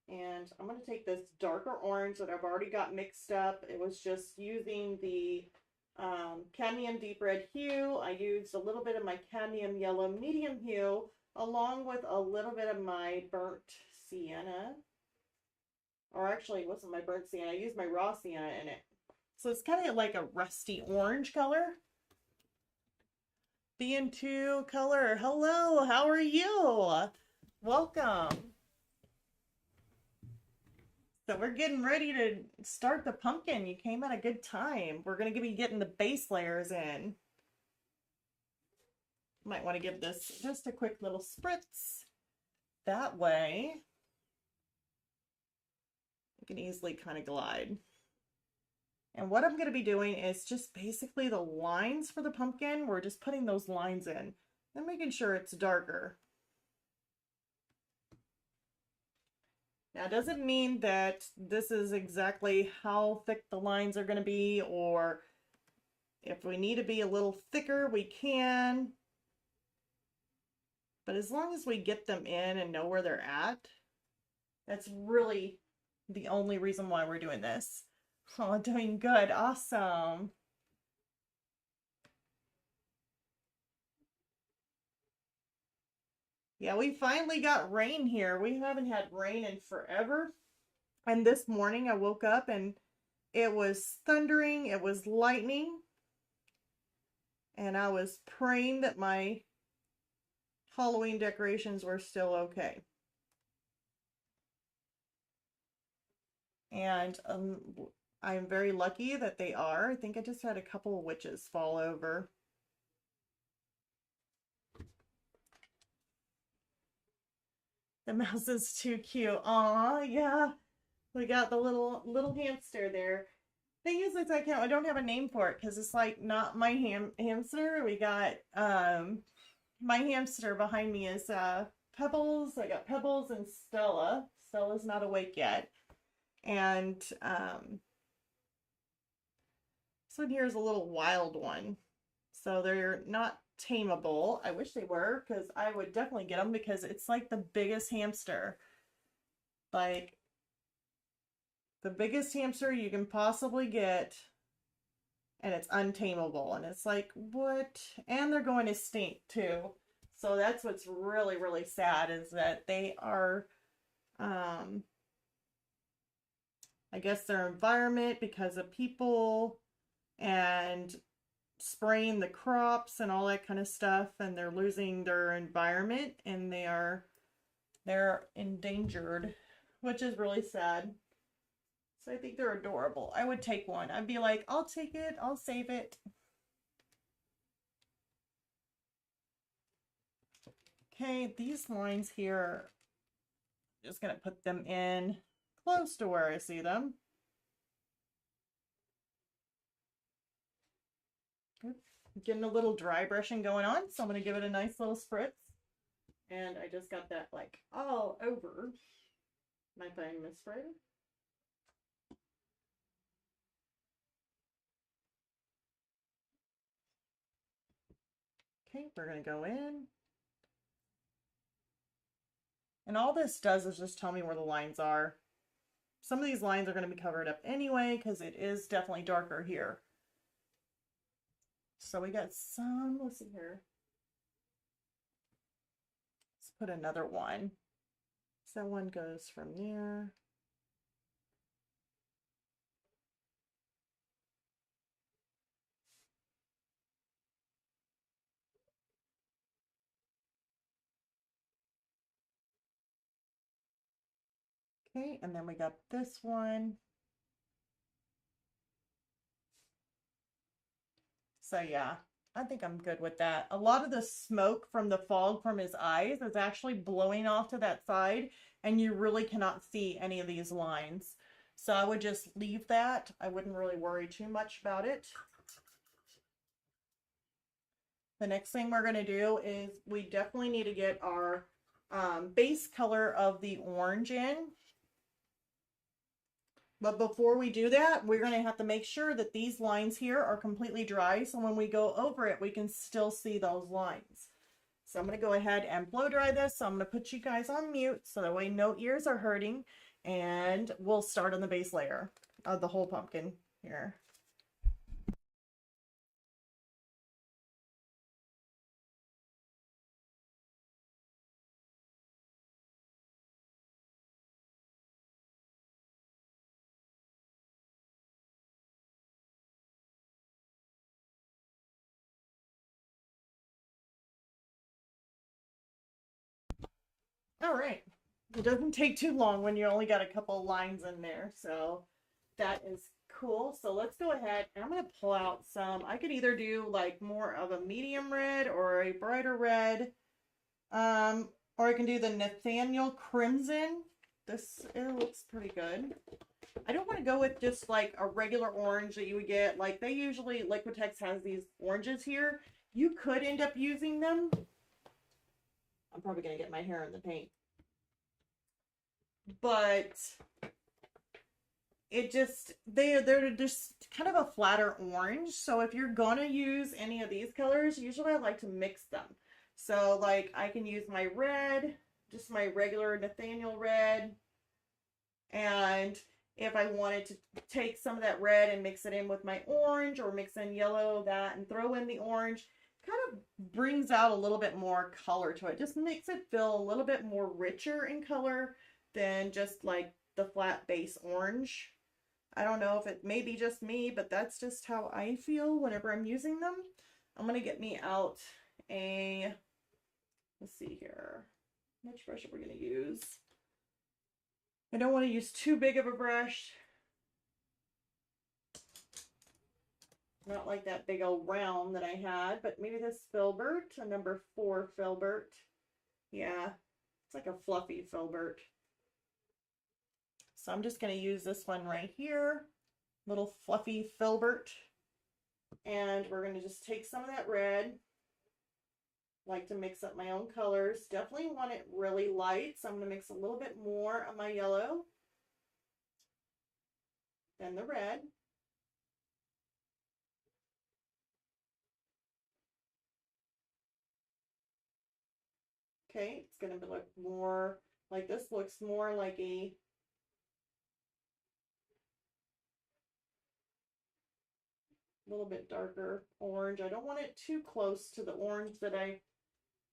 And I'm going to take this darker orange that I've already got mixed up. It was just using the cadmium deep red hue. I used a little bit of my cadmium yellow medium hue along with a little bit of my burnt sienna. Or actually, it wasn't my burnt sienna. I used my raw sienna in it. So it's kind of like a rusty orange color. B&2 color. Hello, how are you? Welcome. So we're getting ready to start the pumpkin. You came at a good time. We're going to be getting the base layers in. Might want to give this just a quick little spritz. That way, you can easily kind of glide. And what I'm going to be doing is just basically the lines for the pumpkin. We're just putting those lines in and making sure it's darker. Now, it doesn't mean that this is exactly how thick the lines are going to be, or if we need to be a little thicker, we can. But as long as we get them in and know where they're at, that's really the only reason why we're doing this. Oh, doing good. Awesome. Yeah, we finally got rain here. We haven't had rain in forever. And this morning I woke up and it was thundering, it was lightning. And I was praying that my Halloween decorations were still okay. And I'm very lucky that they are. I think I just had a couple of witches fall over. The mouse is too cute. Aw, yeah. We got the little hamster there. Thing is, I don't have a name for it because it's like not my hamster. We got my hamster behind me is Pebbles. I got Pebbles and Stella. Stella's not awake yet. And this one here is a little wild one. So they're not tameable. I wish they were, because I would definitely get them, because it's like the biggest hamster. Like the biggest hamster you can possibly get, and it's untamable. And it's like, what? And they're going to stink too. So that's what's really, really sad, is that they are, I guess their environment, because of people and spraying the crops and all that kind of stuff, and they're losing their environment, and they're endangered, which is really sad. So I think they're adorable. I would take one. I'd be like, I'll take it, I'll save it. Okay, these lines here, Just gonna put them in close to where I see them. Getting a little dry brushing going on, so I'm gonna give it a nice little spritz. And I just got that like all over my fine mist sprayer. Okay, we're gonna go in. And all this does is just tell me where the lines are. Some of these lines are going to be covered up anyway because it is definitely darker here. So we got some, let's see here. Let's put another one. So one goes from there. Okay, and then we got this one. So yeah, I think I'm good with that. A lot of the smoke from the fog from his eyes is actually blowing off to that side, and you really cannot see any of these lines. So I would just leave that. I wouldn't really worry too much about it. The next thing we're going to do is we definitely need to get our base color of the orange in. But before we do that, we're going to have to make sure that these lines here are completely dry. So when we go over it, we can still see those lines. So I'm going to go ahead and blow dry this. So I'm going to put you guys on mute so that way no ears are hurting. And we'll start on the base layer of the whole pumpkin here. All right. It doesn't take too long when you only got a couple lines in there. So that is cool. So let's go ahead and I'm going to pull out some. I could either do like more of a medium red or a brighter red. Or I can do the Nathaniel Crimson. It looks pretty good. I don't want to go with just like a regular orange that you would get. Like they usually, Liquidtex has these oranges here. You could end up using them. I'm probably going to get my hair in the paint. But it just, they're just kind of a flatter orange. So if you're going to use any of these colors, usually I like to mix them. So like I can use my red, just my regular Nathaniel red. And if I wanted to take some of that red and mix it in with my orange or mix in yellow, that, and throw in the orange, kind of brings out a little bit more color to it. Just makes it feel a little bit more richer in color than just like the flat base orange. I don't know if it may be just me, but that's just how I feel whenever I'm using them. I'm going to get me out a, let's see here, which brush are we going to use? I don't want to use too big of a brush. Not like that big old round that I had, but maybe this Filbert, a number 4 Filbert. Yeah, it's like a fluffy Filbert. So I'm just going to use this one right here, little fluffy Filbert. And we're going to just take some of that red. Like to mix up my own colors. Definitely want it really light, so I'm going to mix a little bit more of my yellow than the red. Okay, it's going to look more like this. Looks more like a little bit darker orange. I don't want it too close to the orange that I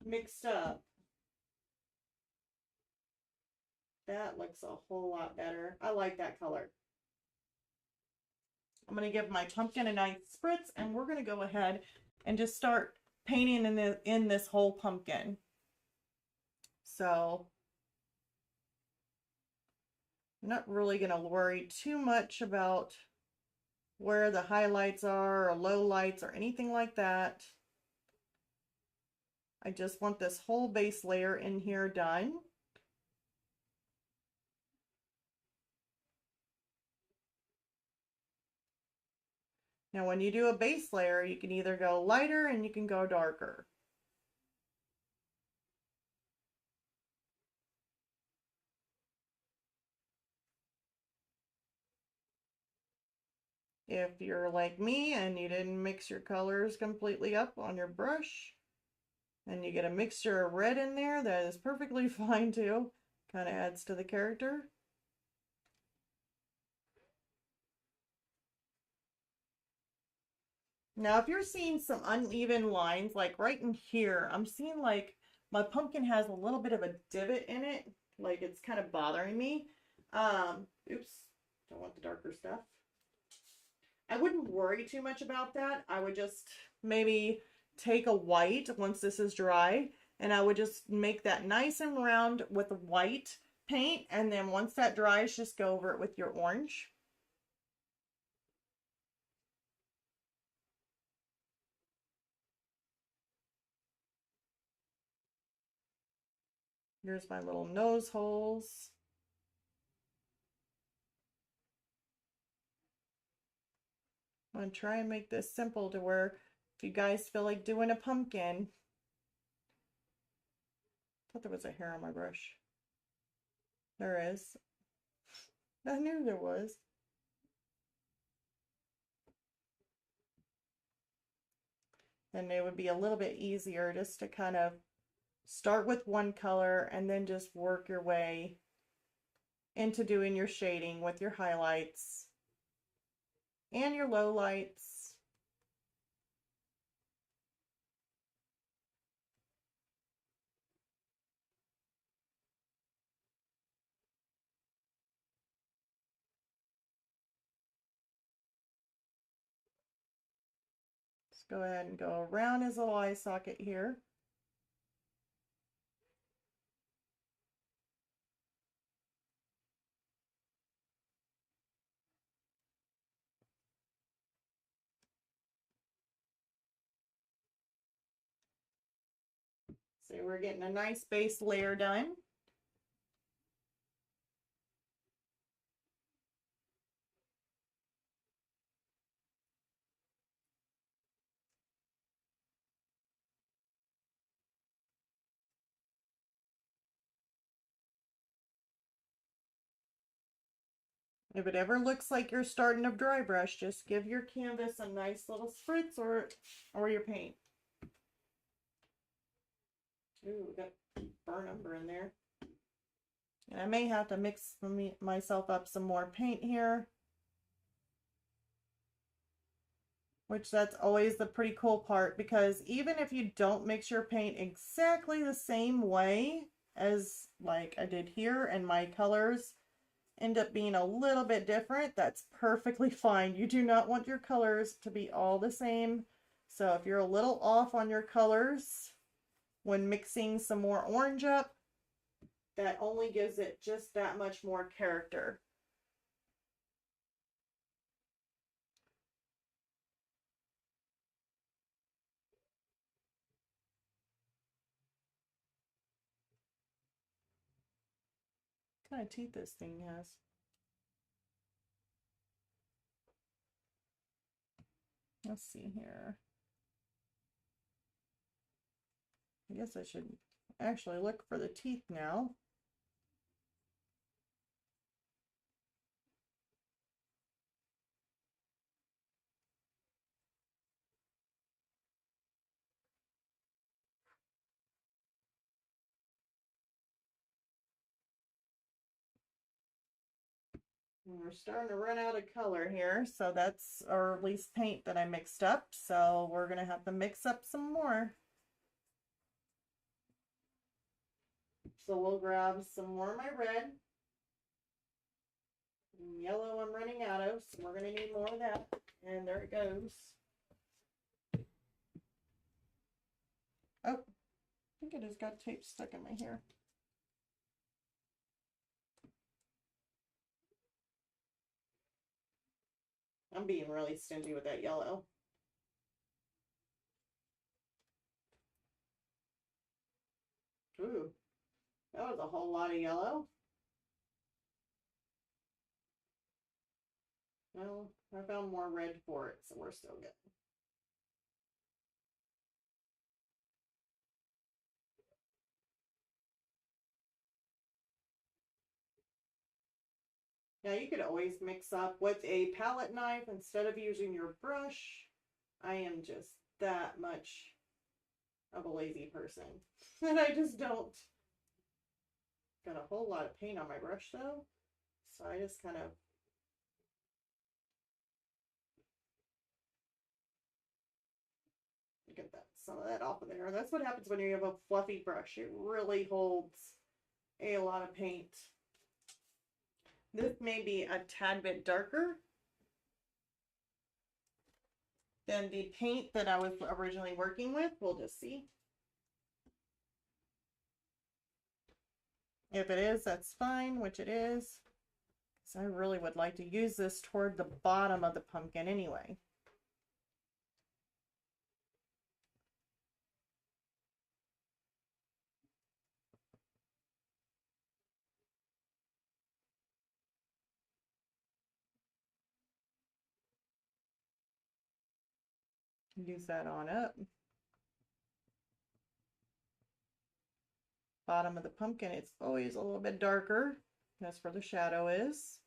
mixed up. That looks a whole lot better. I like that color. I'm going to give my pumpkin a nice spritz, and we're going to go ahead and just start painting in this whole pumpkin. So I'm not really going to worry too much about where the highlights are or low lights or anything like that. I just want this whole base layer in here done. Now when you do a base layer, you can either go lighter and you can go darker. If you're like me and you didn't mix your colors completely up on your brush and you get a mixture of red in there, that is perfectly fine too. Kind of adds to the character. Now, if you're seeing some uneven lines, like right in here, I'm seeing like my pumpkin has a little bit of a divot in it, like it's kind of bothering me. Oops, don't want the darker stuff. I wouldn't worry too much about that. I would just maybe take a white once this is dry, and I would just make that nice and round with white paint, and then once that dries, just go over it with your orange. Here's my little nose holes. I'm going to try and make this simple to where if you guys feel like doing a pumpkin. I thought there was a hair on my brush. There is. I knew there was. And it would be a little bit easier just to kind of start with one color and then just work your way into doing your shading with your highlights and your lowlights. Let's go ahead and go around his little eye socket here. So we're getting a nice base layer done. If it ever looks like you're starting a dry brush, just give your canvas a nice little spritz or your paint. Ooh, we got burnt umber in there. And I may have to mix myself up some more paint here. Which that's always the pretty cool part, because even if you don't mix your paint exactly the same way as like I did here and my colors end up being a little bit different, that's perfectly fine. You do not want your colors to be all the same. So if you're a little off on your colors when mixing some more orange up, that only gives it just that much more character. What kind of teeth this thing has? Let's see here. I guess I should actually look for the teeth now. We're starting to run out of color here, so that's, or at least paint that I mixed up, so we're gonna have to mix up some more. So we'll grab some more of my red. Yellow I'm running out of, so we're gonna need more of that. And there it goes. Oh, I think it has got tape stuck in my hair. I'm being really stingy with that yellow. Ooh, that was a whole lot of yellow. Well, I found more red for it, so we're still good. Now you could always mix up with a palette knife instead of using your brush. I am just that much of a lazy person. And I just don't. Got a whole lot of paint on my brush though. So I just kind of get that some of that off of there. That's what happens when you have a fluffy brush. It really holds a lot of paint. This may be a tad bit darker than the paint that I was originally working with. We'll just see. If it is, that's fine, which it is. So I really would like to use this toward the bottom of the pumpkin anyway. Use that on up. Bottom of the pumpkin, it's always a little bit darker. That's where the shadow is.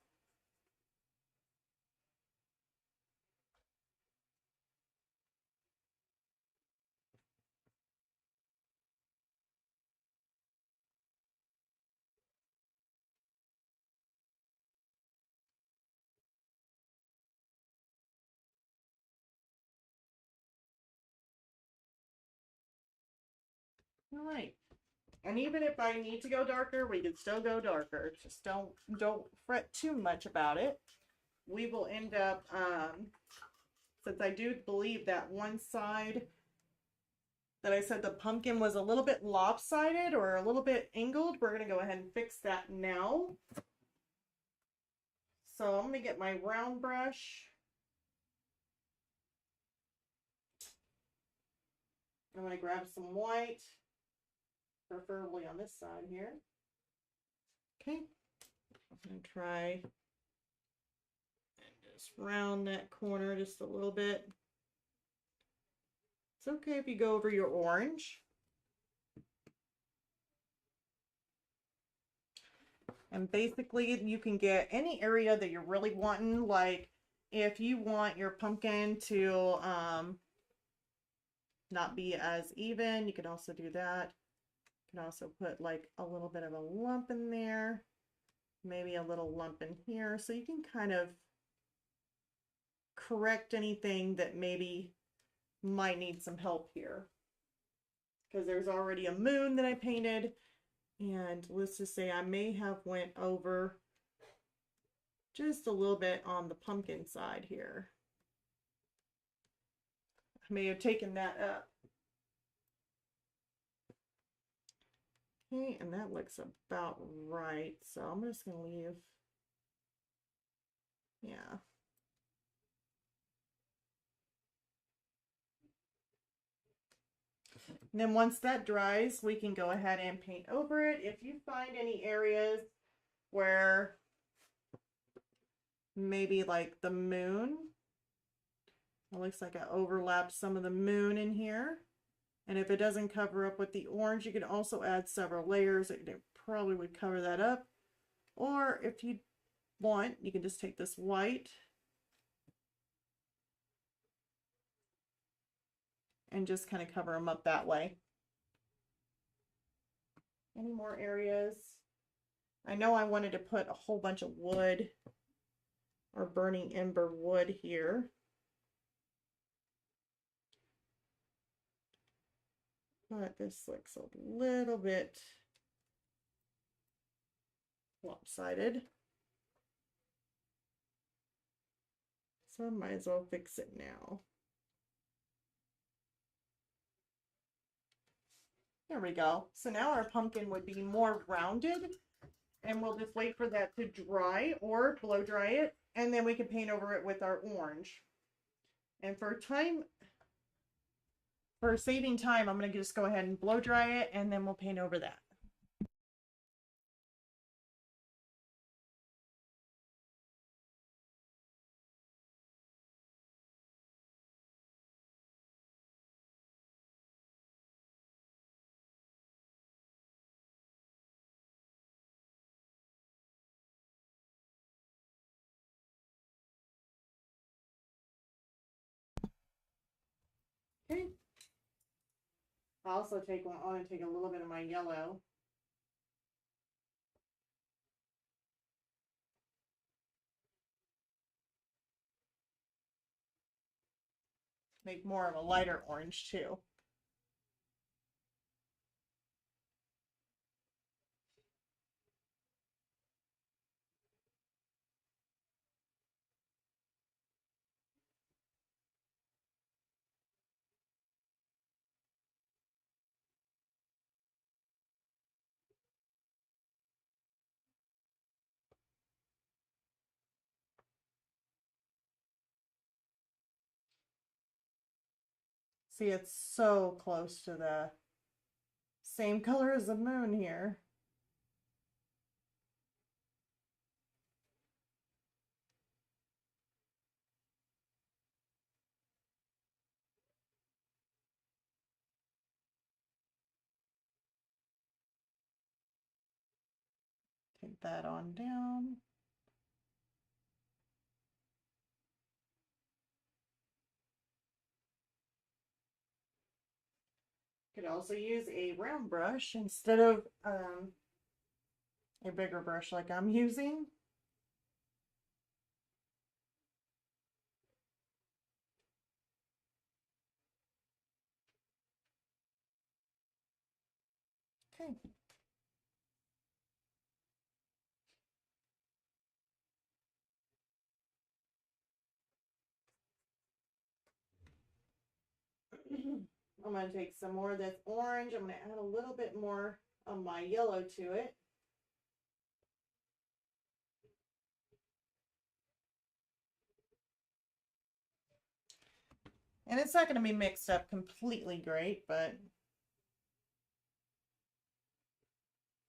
All right. And even if I need to go darker, we can still go darker. Just don't fret too much about it. We will end up, since I do believe that one side that I said the pumpkin was a little bit lopsided or a little bit angled, we're going to go ahead and fix that now. So I'm going to get my round brush. I'm going to grab some white, preferably on this side here. Okay, I'm going to try and just round that corner just a little bit. It's okay if you go over your orange. And basically you can get any area that you're really wanting, like if you want your pumpkin to not be as even, you can also do that. You can also put like a little bit of a lump in there, maybe a little lump in here, so you can kind of correct anything that maybe might need some help here. Because there's already a moon that I painted, and let's just say I may have went over just a little bit on the pumpkin side here. I may have taken that up. Okay, and that looks about right. So I'm just going to leave, yeah. And then once that dries, we can go ahead and paint over it. If you find any areas where maybe like the moon, it looks like I overlapped some of the moon in here. And if it doesn't cover up with the orange, you can also add several layers. It probably would cover that up. Or if you want, you can just take this white and just kind of cover them up that way. Any more areas? I know I wanted to put a whole bunch of wood or burning ember wood here. But this looks a little bit lopsided. So I might as well fix it now. There we go. So now our pumpkin would be more rounded, and we'll just wait for that to dry or blow dry it, and then we can paint over it with our orange. And for saving time, I'm going to just go ahead and blow dry it, and then we'll paint over that. I also want to take a little bit of my yellow. Make more of a lighter orange too. See, it's so close to the same color as the moon here. Take that on down. Could also use a round brush instead of a bigger brush like I'm using. Okay. I'm going to take some more of this orange. I'm going to add a little bit more of my yellow to it. And it's not going to be mixed up completely great, but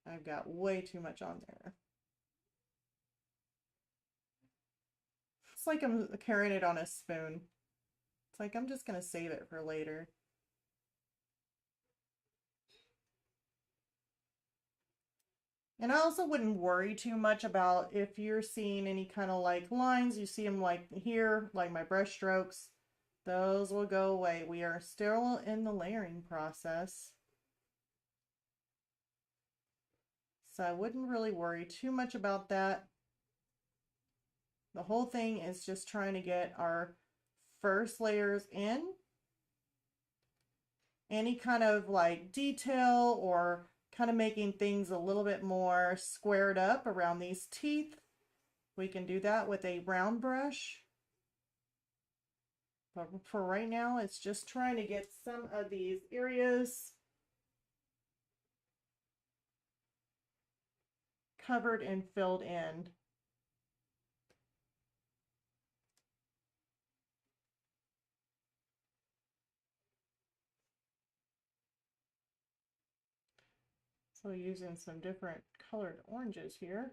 I've got way too much on there. It's like I'm carrying it on a spoon. It's like I'm just going to save it for later. And I also wouldn't worry too much about if you're seeing any kind of like lines, you see them like here, like my brush strokes, those will go away. We are still in the layering process. So I wouldn't really worry too much about that. The whole thing is just trying to get our first layers in. Any kind of like detail or kind of making things a little bit more squared up around these teeth, we can do that with a round brush. But for right now, it's just trying to get some of these areas covered and filled in. So using some different colored oranges here.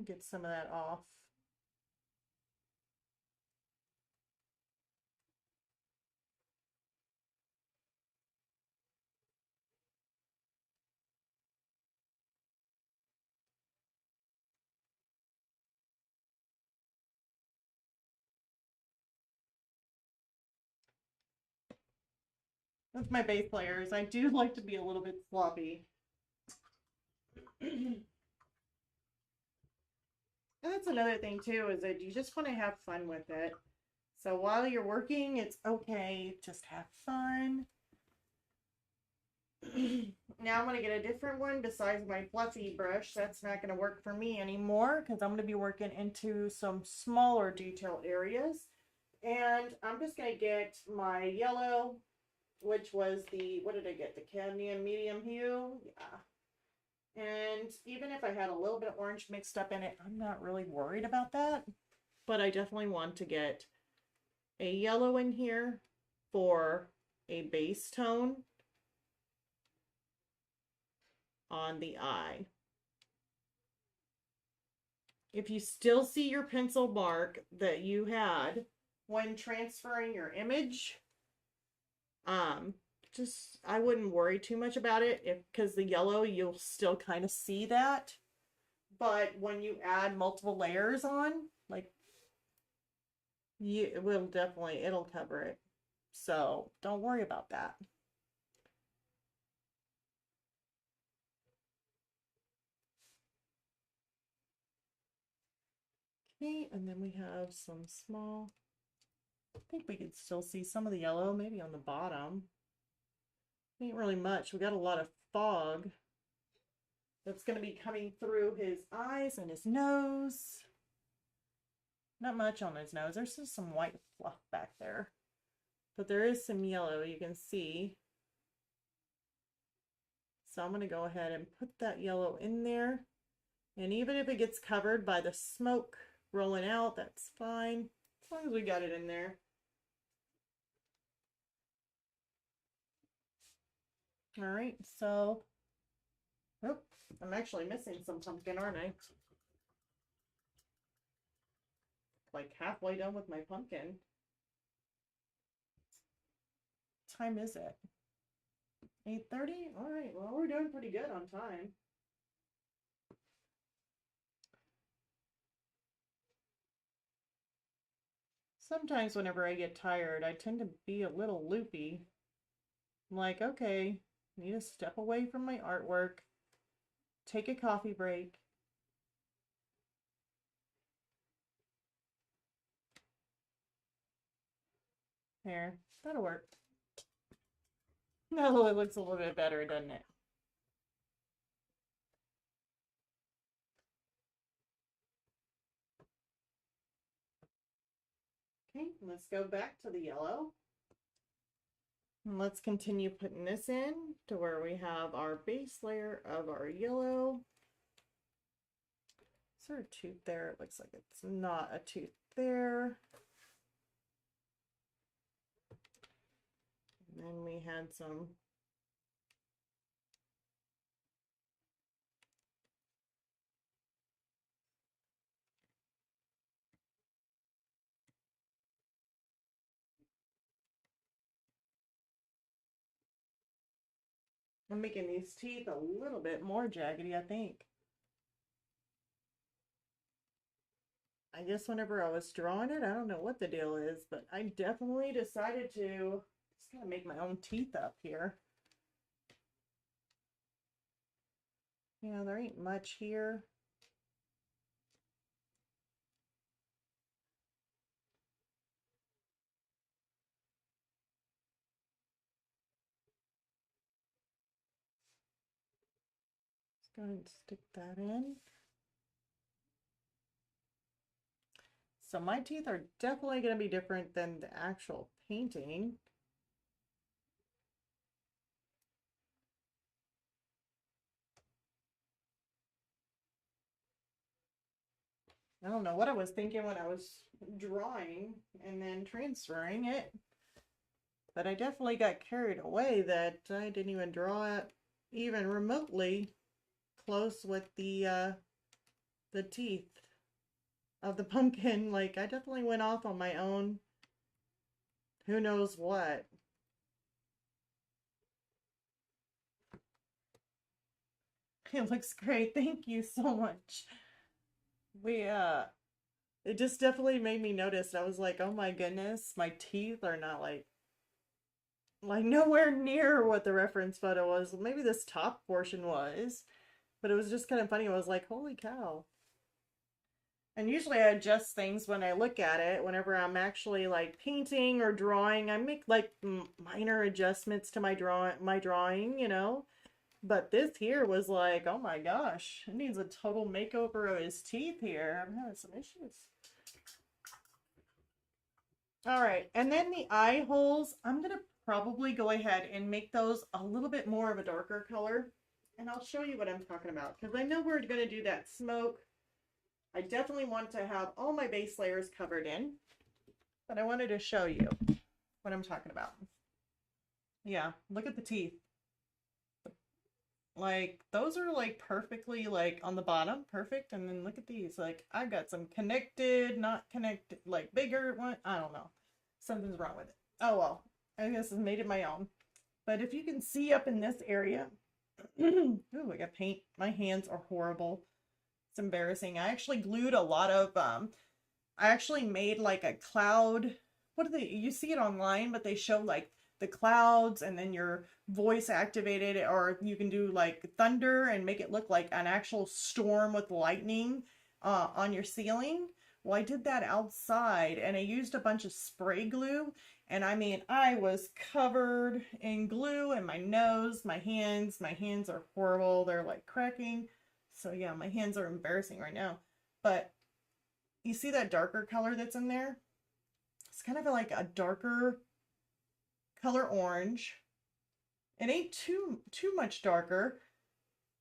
Get some of that off. With my base layers, I do like to be a little bit sloppy. And that's another thing too, is that you just want to have fun with it. So while you're working, it's okay, just have fun. Now I'm going to get a different one besides my fluffy brush. That's not going to work for me anymore because I'm going to be working into some smaller detail areas. And I'm just going to get my yellow, which was the, what did I get? The cadmium medium hue. Yeah. And even if I had a little bit of orange mixed up in it, I'm not really worried about that. But I definitely want to get a yellow in here for a base tone on the eye. If you still see your pencil mark that you had when transferring your image, Um, just I wouldn't worry too much about it if because the yellow you'll still kind of see that. But when you add multiple layers on, like it will definitely it'll cover it. So don't worry about that. Okay, and then we have some small. I think we could still see some of the yellow, maybe on the bottom. Ain't really much. We got a lot of fog that's going to be coming through his eyes and his nose. Not much on his nose. There's just some white fluff back there. But there is some yellow you can see. So I'm going to go ahead and put that yellow in there. And even if it gets covered by the smoke rolling out, that's fine. As long as we got it in there. All right, so, oh, I'm actually missing some pumpkin, aren't I? Like halfway done with my pumpkin. What time is it? 8:30? All right, well, we're doing pretty good on time. Sometimes whenever I get tired, I tend to be a little loopy. I'm like, okay, I need to step away from my artwork, take a coffee break. There, that'll work. No, it looks a little bit better, doesn't it? Okay, let's go back to the yellow. And let's continue putting this in to where we have our base layer of our yellow. Is there a tooth there? It looks like it's not a tooth there. And then we had some I'm making these teeth a little bit more jaggedy, I think. I guess whenever I was drawing it, I don't know what the deal is, but I definitely decided to just kind of make my own teeth up here. Yeah, there ain't much here. Let's go ahead and stick that in. So my teeth are definitely going to be different than the actual painting. I don't know what I was thinking when I was drawing and then transferring it, but I definitely got carried away that I didn't even draw it even remotely close with the teeth of the pumpkin. Like, I definitely went off on my own who knows what. It looks great. Thank you so much. It just definitely made me notice. I was like, oh my goodness, my teeth are not like nowhere near what the reference photo was. Maybe this top portion was, but it was just kind of funny. I was like, holy cow. And usually I adjust things when I look at it. Whenever I'm actually like painting or drawing, I make like minor adjustments to my drawing, you know. But this here was like, oh my gosh, it needs a total makeover of his teeth here. I'm having some issues. All right, and then the eye holes, I'm gonna probably go ahead and make those a little bit more of a darker color. And I'll show you what I'm talking about, because I know we're gonna do that smoke. I definitely want to have all my base layers covered in, but I wanted to show you what I'm talking about. Yeah, look at the teeth. Like, those are like perfectly like on the bottom, perfect. And then look at these. Like, I've got some connected, not connected, like bigger one. I don't know. Something's wrong with it. Oh well. I guess I've made it my own. But if you can see up in this area, ooh, I got paint. My hands are horrible. It's embarrassing. I actually glued a lot of, I actually made like a cloud. What do they, you see it online, but they show like the clouds and then your voice activated, or you can do like thunder and make it look like an actual storm with lightning on your ceiling. Well, I did that outside and I used a bunch of spray glue. And I mean, I was covered in glue in my nose, my hands are horrible. They're like cracking. So yeah, my hands are embarrassing right now. But you see that darker color that's in there? It's kind of like a darker color orange. It ain't too much darker,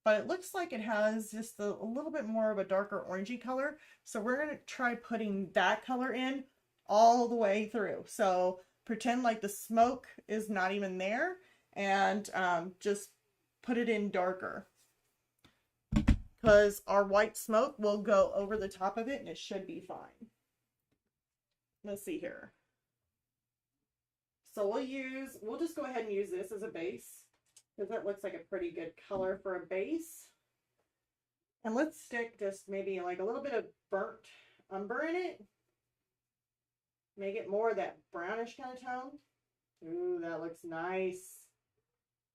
but it looks like it has just a little bit more of a darker orangey color. So we're going to try putting that color in all the way through. So pretend like the smoke is not even there, and just put it in darker, because our white smoke will go over the top of it and it should be fine. Let's see here. So we'll just go ahead and use this as a base, because that looks like a pretty good color for a base. And let's stick just maybe like a little bit of burnt umber in it. Make it more of that brownish kind of tone. Ooh, that looks nice.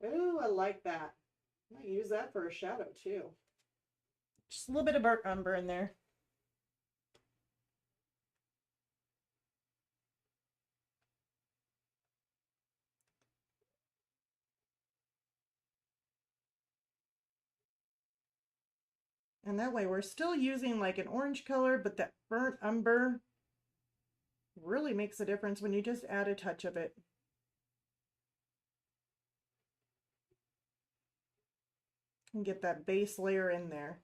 Ooh, I like that. I might use that for a shadow too. Just a little bit of burnt umber in there. And that way we're still using like an orange color, but that burnt umber really makes a difference when you just add a touch of it. And get that base layer in there.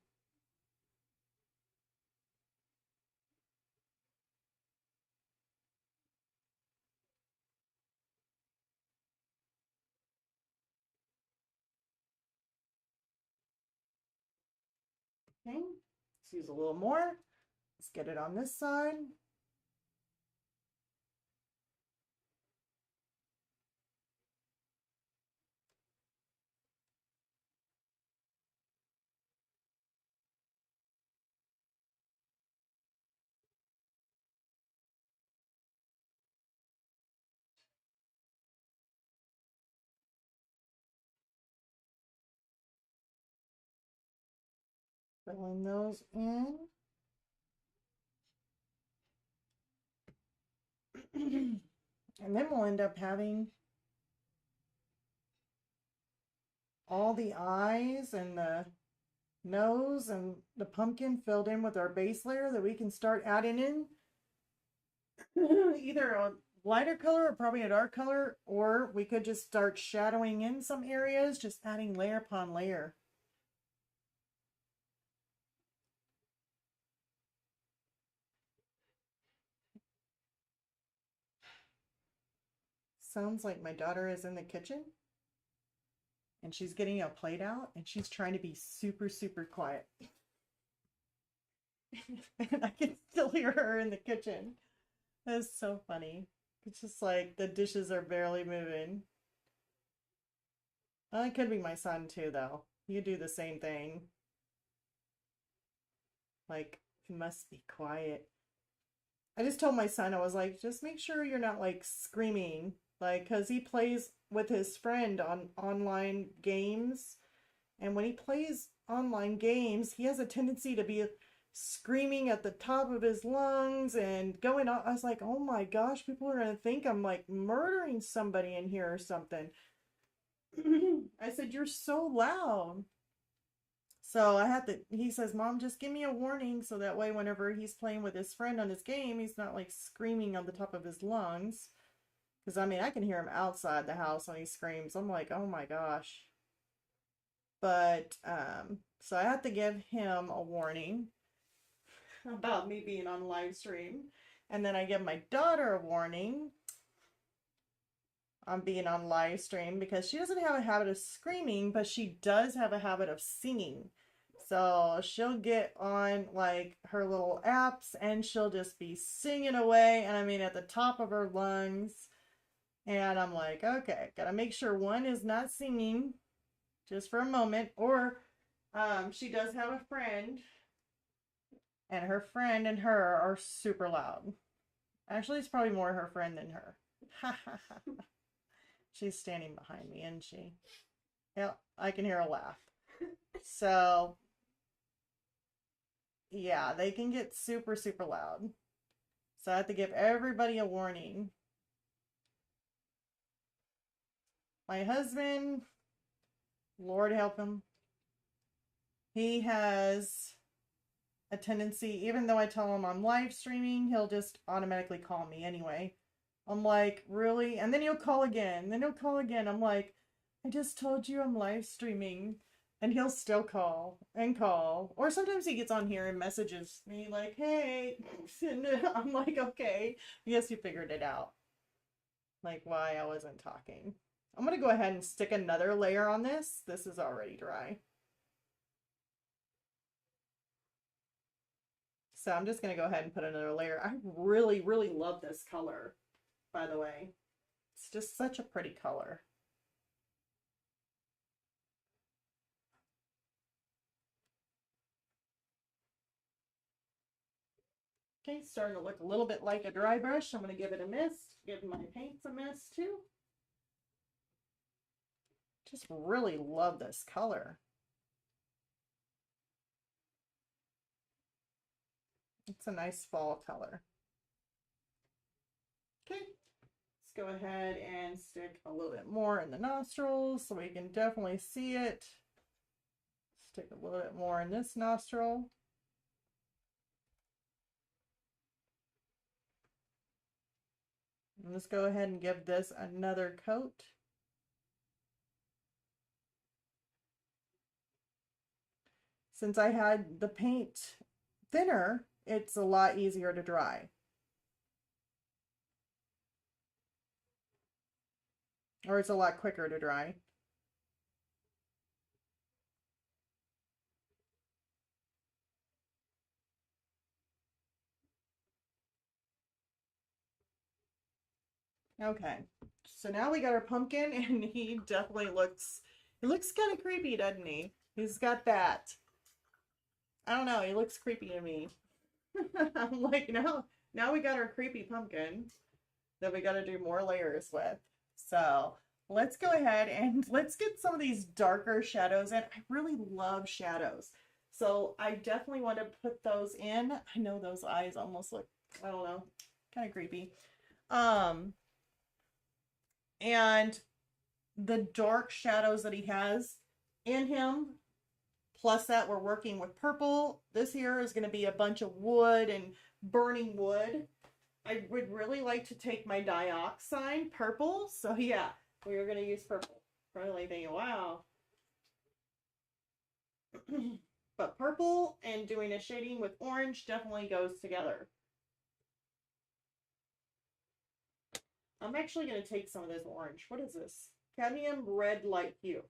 Okay, let's use a little more. Let's get it on this side. Filling those in. And then we'll end up having all the eyes and the nose and the pumpkin filled in with our base layer that we can start adding in either a lighter color or probably a dark color, or we could just start shadowing in some areas, just adding layer upon layer. Sounds like my daughter is in the kitchen and she's getting a plate out and she's trying to be super, super quiet. And I can still hear her in the kitchen. That's so funny. It's just like the dishes are barely moving. Well, it could be my son too, though. You do the same thing. Like, it must be quiet. I just told my son, I was like, just make sure you're not like screaming. Like, because he plays with his friend on online games. And when he plays online games, he has a tendency to be screaming at the top of his lungs and going on. I was like, oh my gosh, people are going to think I'm like murdering somebody in here or something. I said, you're so loud. So I had to, he says, Mom, just give me a warning so that way whenever he's playing with his friend on his game, he's not like screaming on the top of his lungs. Because I mean, I can hear him outside the house when he screams. I'm like, oh my gosh. But, so I had to give him a warning about me being on live stream. And then I give my daughter a warning on being on live stream because she doesn't have a habit of screaming, but she does have a habit of singing. So she'll get on like her little apps and she'll just be singing away. And I mean, at the top of her lungs. And I'm like, okay, gotta make sure one is not singing just for a moment. Or she does have a friend, and her friend and her are super loud. Actually, it's probably more her friend than her. She's standing behind me, isn't she? Yep, I can hear a laugh. So, yeah, they can get super, super loud. So I have to give everybody a warning. My husband, Lord help him, he has a tendency, even though I tell him I'm live streaming, he'll just automatically call me anyway. I'm like, really? And then he'll call again. Then he'll call again. I'm like, I just told you I'm live streaming. And he'll still call and call. Or sometimes he gets on here and messages me like, hey. And I'm like, okay. I guess you figured it out. Like why I wasn't talking. I'm going to go ahead and stick another layer on this. This is already dry. So I'm just going to go ahead and put another layer. I really, really love this color, by the way. It's just such a pretty color. Okay, starting to look a little bit like a dry brush. I'm going to give it a mist. Give my paints a mist too. Just really love this color. It's a nice fall color. Okay, let's go ahead and stick a little bit more in the nostrils so we can definitely see it. Stick a little bit more in this nostril. And let's go ahead and give this another coat. Since I had the paint thinner, it's a lot easier to dry. Or it's a lot quicker to dry. Okay, so now we got our pumpkin, and he definitely looks, he looks kind of creepy, doesn't he? He's got that. I don't know, he looks creepy to me. I'm like, now we got our creepy pumpkin that we got to do more layers with. So let's go ahead and let's get some of these darker shadows in. I really love shadows. So I definitely want to put those in. I know those eyes almost look, I don't know, kind of creepy. And the dark shadows that he has in him, plus that we're working with purple. This here is going to be a bunch of wood and burning wood. I would really like to take my dioxide purple. So yeah, we are going to use purple. Probably thinking, wow. But purple and doing a shading with orange definitely goes together. I'm actually going to take some of this orange. What is this? Cadmium red light hue.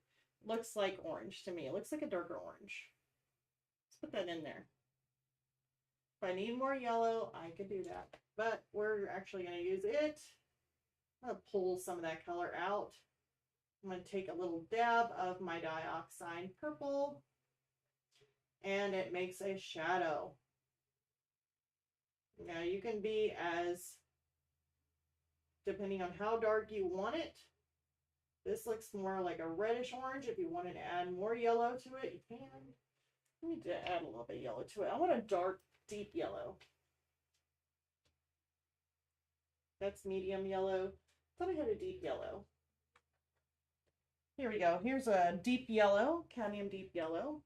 Looks like orange to me. It looks like a darker orange. Let's put that in there. If I need more yellow, I could do that. But we're actually going to use it. I'm going to pull some of that color out. I'm going to take a little dab of my dioxide purple. And it makes a shadow. Now you can be as, depending on how dark you want it. This looks more like a reddish orange. If you wanted to add more yellow to it, you can. I need to add a little bit of yellow to it. I want a dark, deep yellow. That's medium yellow. I thought I had a deep yellow. Here we go. Here's a deep yellow, cadmium deep yellow.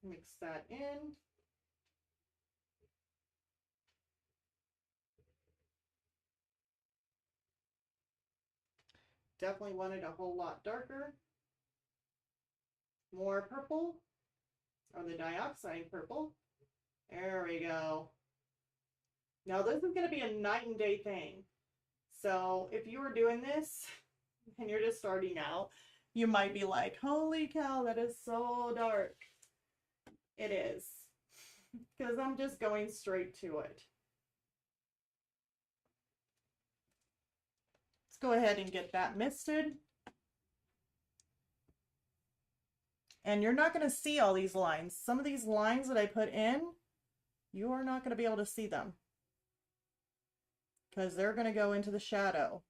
Mix that in. Definitely wanted a whole lot darker. More purple, or the dioxide purple. There we go. Now this is going to be a night and day thing. So if you were doing this and you're just starting out, You might be like, holy cow, that is so dark. It is. Because I'm just going straight to it. Let's go ahead and get that misted. And you're not going to see all these lines. Some of these lines that I put in, you are not going to be able to see them. Because they're going to go into the shadow.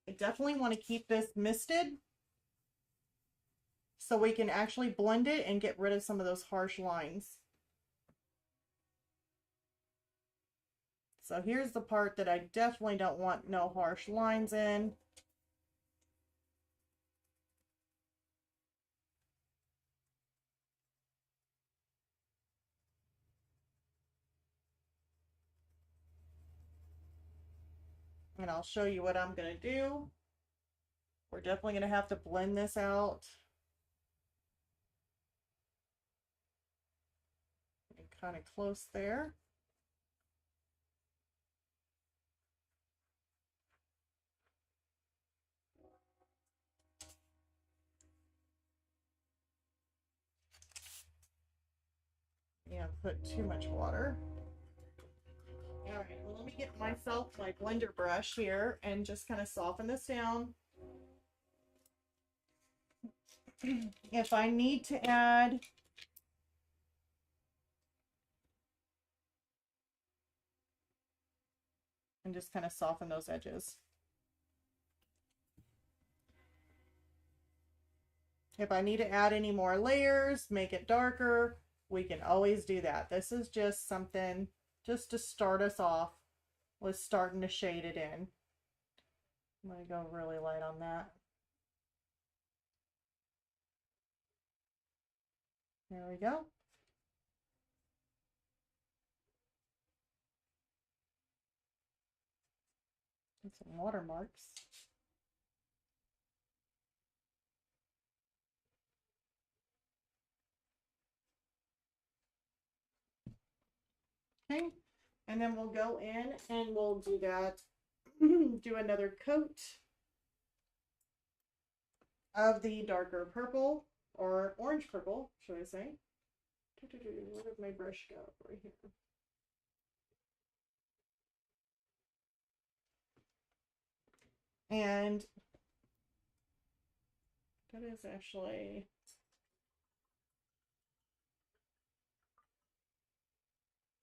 I definitely want to keep this misted so we can actually blend it and get rid of some of those harsh lines. So here's the part that I definitely don't want no harsh lines in. And I'll show you what I'm going to do. We're definitely going to have to blend this out. And kind of close there. Yeah, put too much water. All right, well, let me get myself my blender brush here and just kind of soften this down. If I need to add and just kind of soften those edges. If I need to add any more layers, make it darker, we can always do that. This is just something just to start us off with starting to shade it in. I'm going to go really light on that. There we go. And some watermarks. Okay, and then we'll go in and we'll do that, do another coat of the darker purple, or orange purple, should I say. Where did my brush go? Right here. And that is actually,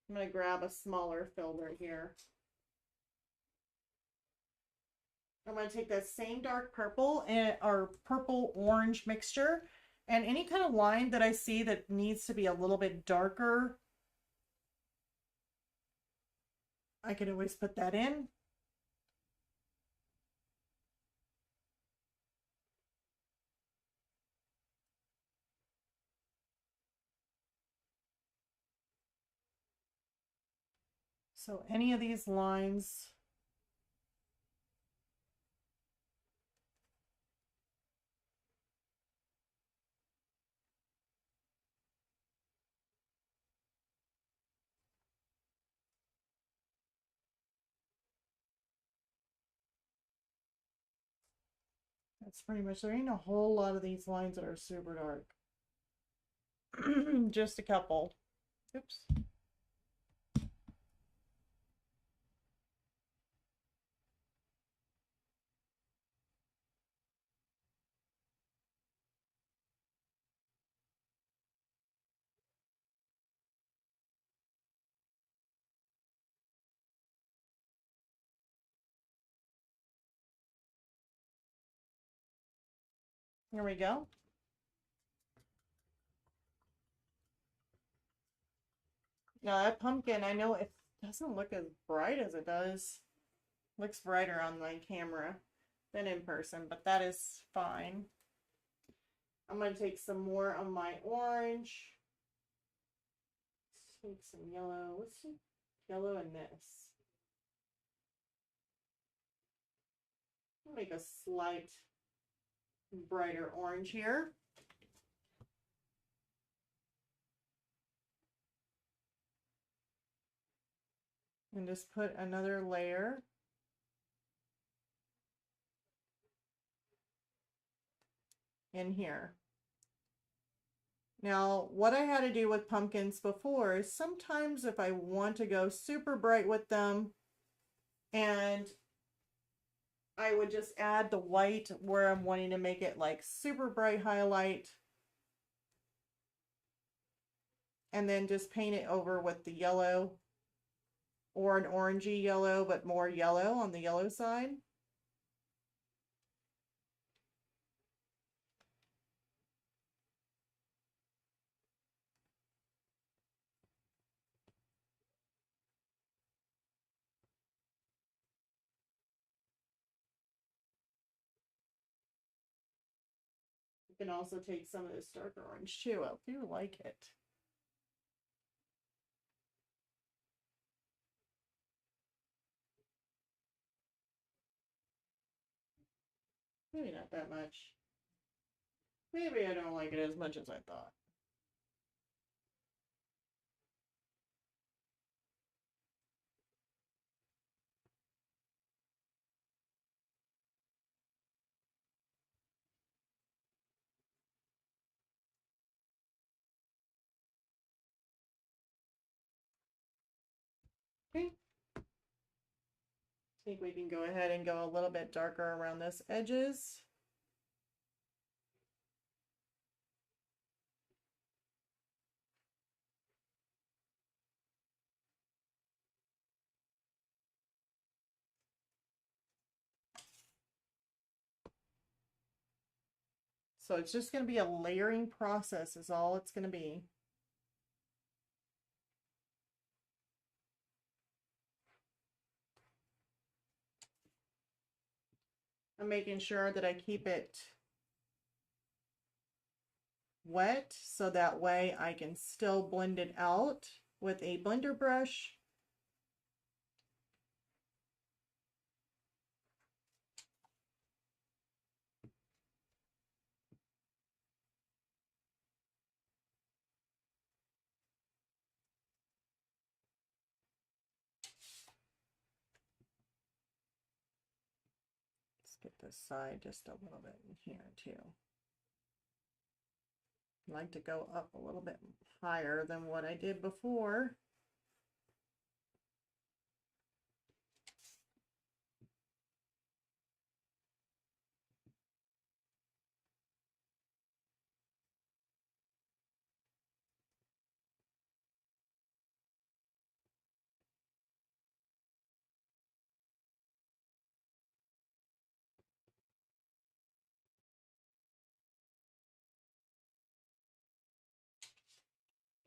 I'm going to grab a smaller filbert here. I'm going to take that same dark purple and or purple orange mixture, and any kind of line that I see that needs to be a little bit darker, I can always put that in. So any of these lines, that's pretty much, there ain't a whole lot of these lines that are super dark. Just a couple. Oops. Here we go. Now that pumpkin, I know it doesn't look as bright as it does. Looks brighter on my camera than in person, but that is fine. I'm going to take some more of my orange. Let's take some yellow. Let's do yellow in this. I'll make a slight brighter orange here. And just put another layer. In here. Now, what I had to do with pumpkins before is sometimes if I want to go super bright with them, and I would just add the white where I'm wanting to make it like super bright highlight, and then just paint it over with the yellow or an orangey yellow, but more yellow on the yellow side. You can also take some of this darker orange too. I do like it. Maybe not that much. Maybe I don't like it as much as I thought. Okay. I think we can go ahead and go a little bit darker around this edges. So it's just going to be a layering process is all it's going to be. I'm making sure that I keep it wet so that way I can still blend it out with a blender brush. Let's get this side just a little bit in here too. I like to go up a little bit higher than what I did before.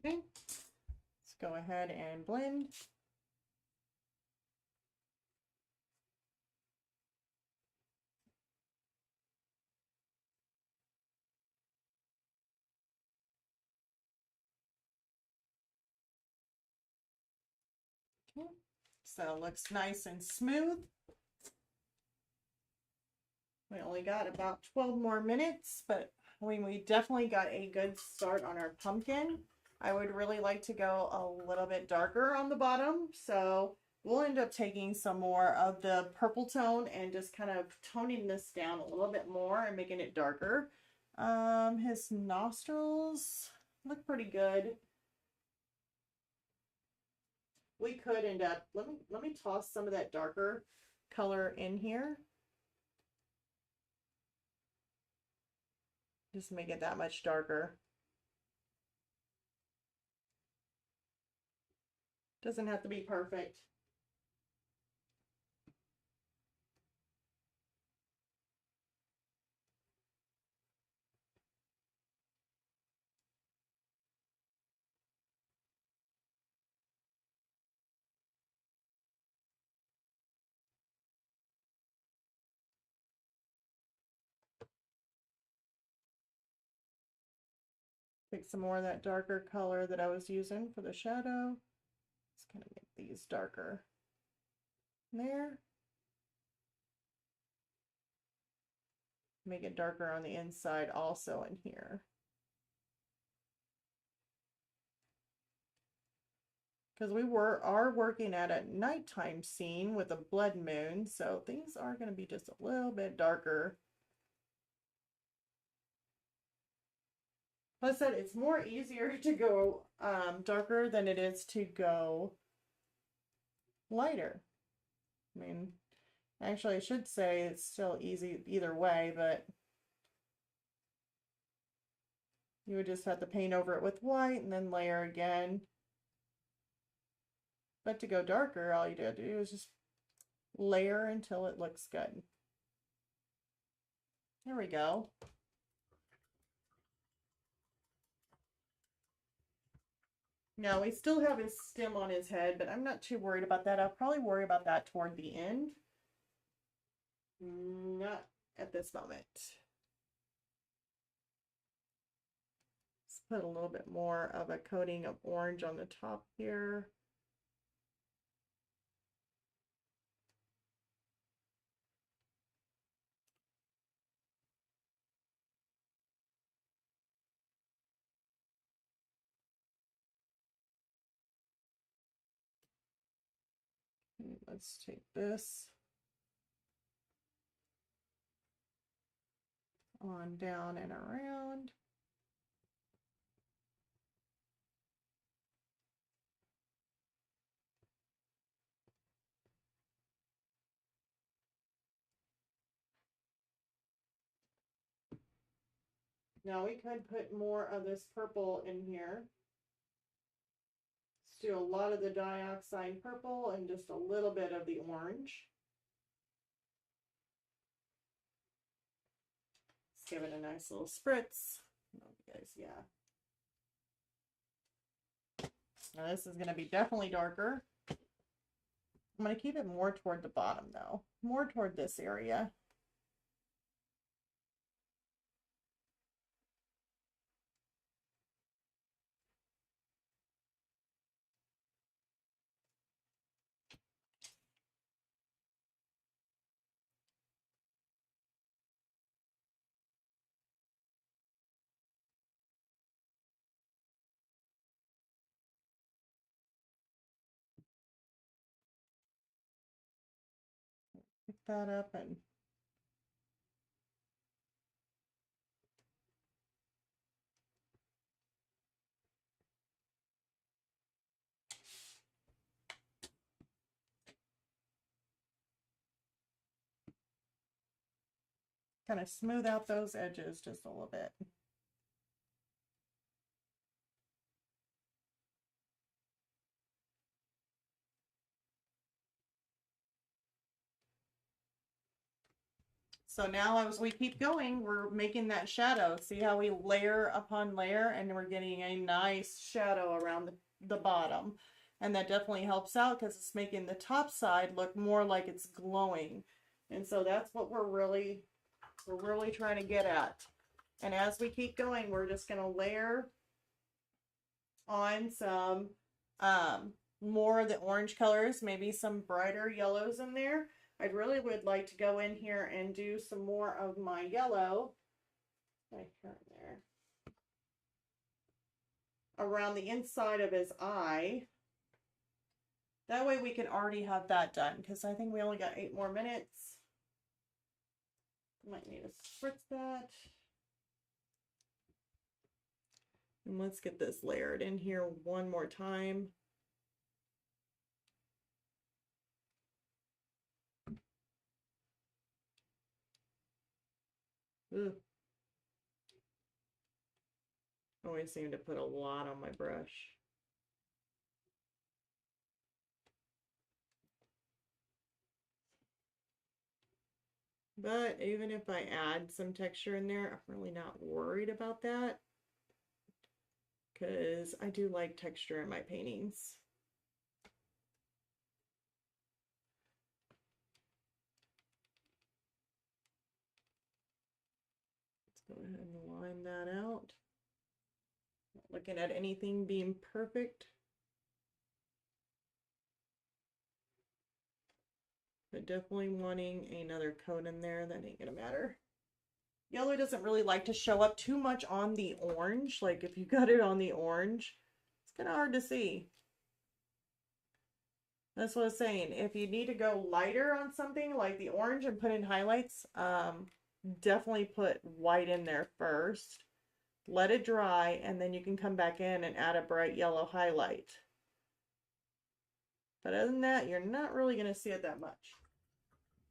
Okay, let's go ahead and blend. Okay, so it looks nice and smooth. We only got about 12 more minutes, but we definitely got a good start on our pumpkin. I would really like to go a little bit darker on the bottom, so we'll end up taking some more of the purple tone and just kind of toning this down a little bit more and making it darker. His nostrils look pretty good. We could end up, let me toss some of that darker color in here. Just make it that much darker. Doesn't have to be perfect. Pick some more of that darker color that I was using for the shadow. Just kind of make these darker. There. Make it darker on the inside also in here. because we are working at a nighttime scene with a blood moon, so things are going to be just a little bit darker. Plus, that it's more easier to go darker than it is to go lighter. I mean, actually, I should say it's still easy either way, but you would just have to paint over it with white and then layer again. But to go darker, all you do is just layer until it looks good. There we go. Now we still have his stem on his head, but I'm not too worried about that. I'll probably worry about that toward the end. Not at this moment. Let's put a little bit more of a coating of orange on the top here. Let's take this on down and around. Now we could put more of this purple in here. Let's do a lot of the dioxide purple and just a little bit of the orange. Let's give it a nice little spritz. Oh, guys, yeah. Now this is going to be definitely darker. I'm going to keep it more toward the bottom though, more toward this area. Pick that up and kind of smooth out those edges just a little bit. So now as we keep going, we're making that shadow. See how we layer upon layer and we're getting a nice shadow around the bottom. And that definitely helps out because it's making the top side look more like it's glowing. And so that's what we're really trying to get at. And as we keep going, we're just going to layer on some more of the orange colors, maybe some brighter yellows in there. I really would like to go in here and do some more of my yellow right here and there around the inside of his eye. That way we can already have that done because I think we only got 8 more minutes. Might need to spritz that. And let's get this layered in here one more time. Ugh. Always seem to put a lot on my brush. But even if I add some texture in there, I'm really not worried about that because I do like texture in my paintings. Let's go ahead and line that out. Not looking at anything being perfect. But definitely wanting another coat in there. That ain't gonna matter. Yellow doesn't really like to show up too much on the orange. Like if you got it on the orange, it's kind of hard to see. That's what I was saying. If you need to go lighter on something like the orange and put in highlights, definitely put white in there first. Let it dry, and then you can come back in and add a bright yellow highlight. But other than that, you're not really going to see it that much.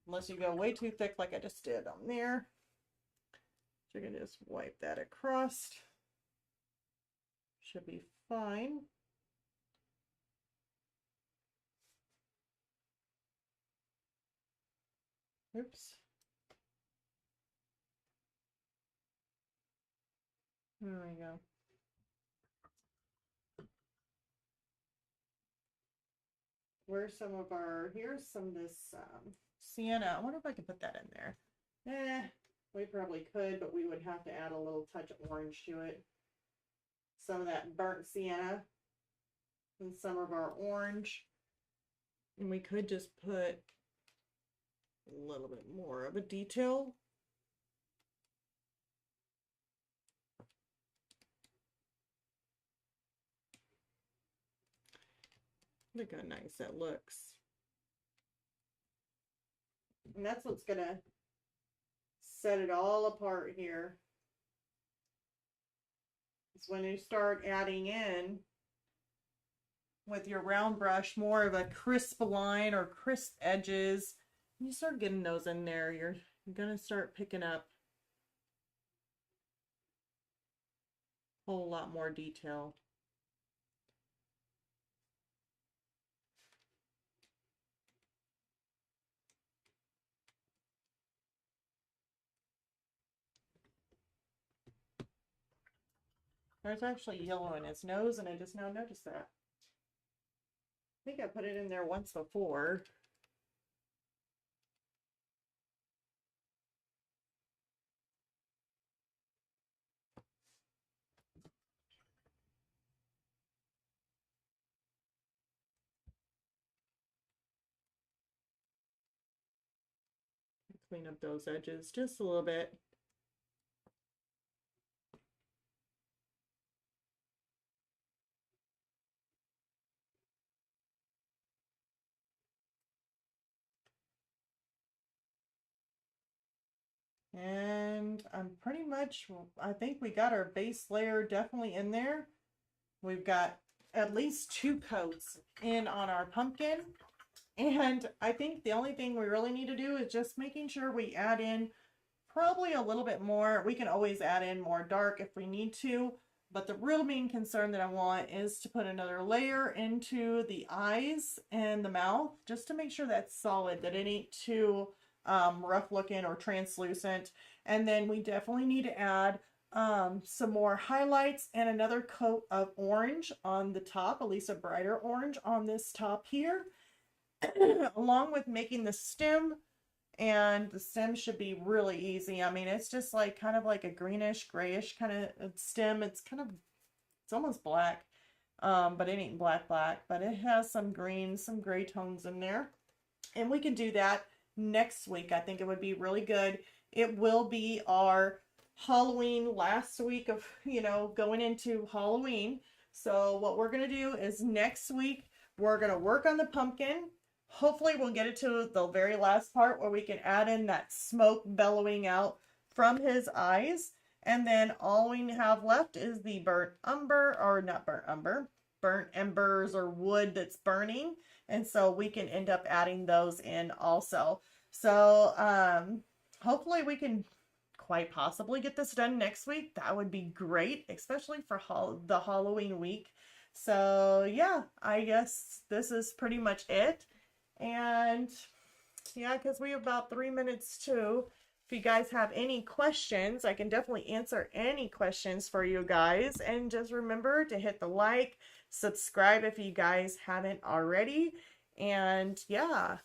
Unless you go way too thick like I just did on there. So you can just wipe that across. Should be fine. Oops. There we go. Where's some of our, here's some of this sienna. I wonder if I could put that in there. We probably could, but we would have to add a little touch of orange to it. Some of that burnt sienna and some of our orange. And we could just put a little bit more of a detail. Look how nice that looks. And that's what's gonna set it all apart here. It's when you start adding in with your round brush more of a crisp line or crisp edges. You start getting those in there, you're gonna start picking up a whole lot more detail. There's actually yellow in his nose, and I just now noticed that. I think I put it in there once before. Clean up those edges just a little bit. And I'm pretty much, I think we got our base layer definitely in there. We've got at least 2 coats in on our pumpkin. And I think the only thing we really need to do is just making sure we add in probably a little bit more. We can always add in more dark if we need to. But the real main concern that I want is to put another layer into the eyes and the mouth, just to make sure that's solid, that it ain't too rough looking or translucent. And then we definitely need to add some more highlights and another coat of orange on the top, at least a brighter orange on this top here, along with making the stem. And the stem should be really easy. I mean, it's just like kind of like a greenish, grayish kind of stem. It's almost black, but it ain't black, but it has some green, some gray tones in there. And we can do that next week. I think it would be really good. It will be our Halloween last week of, going into Halloween. So what we're going to do is next week, we're going to work on the pumpkin. Hopefully we'll get it to the very last part where we can add in that smoke bellowing out from his eyes. And then all we have left is the burnt embers or wood that's burning. And so we can end up adding those in also. So hopefully we can quite possibly get this done next week. That would be great, especially for the Halloween week. So yeah, I guess this is pretty much it. And yeah, because we have about 3 minutes too. If you guys have any questions, I can definitely answer any questions for you guys. And just remember to hit the like, subscribe if you guys haven't already. And yeah,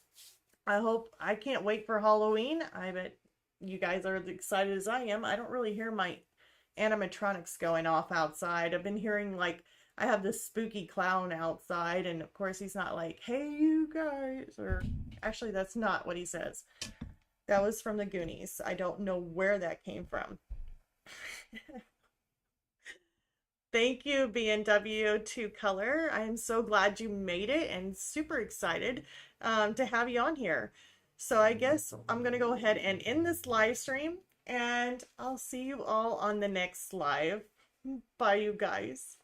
I can't wait for Halloween. I bet you guys are as excited as I am. I don't really hear my animatronics going off outside. I've been hearing I have this spooky clown outside, and of course he's not like, hey you guys, or actually that's not what he says. That was from the Goonies. I don't know where that came from. Thank you, B&W 2 Color. I am so glad you made it and super excited to have you on here. So I guess I'm going to go ahead and end this live stream, and I'll see you all on the next live. Bye, you guys.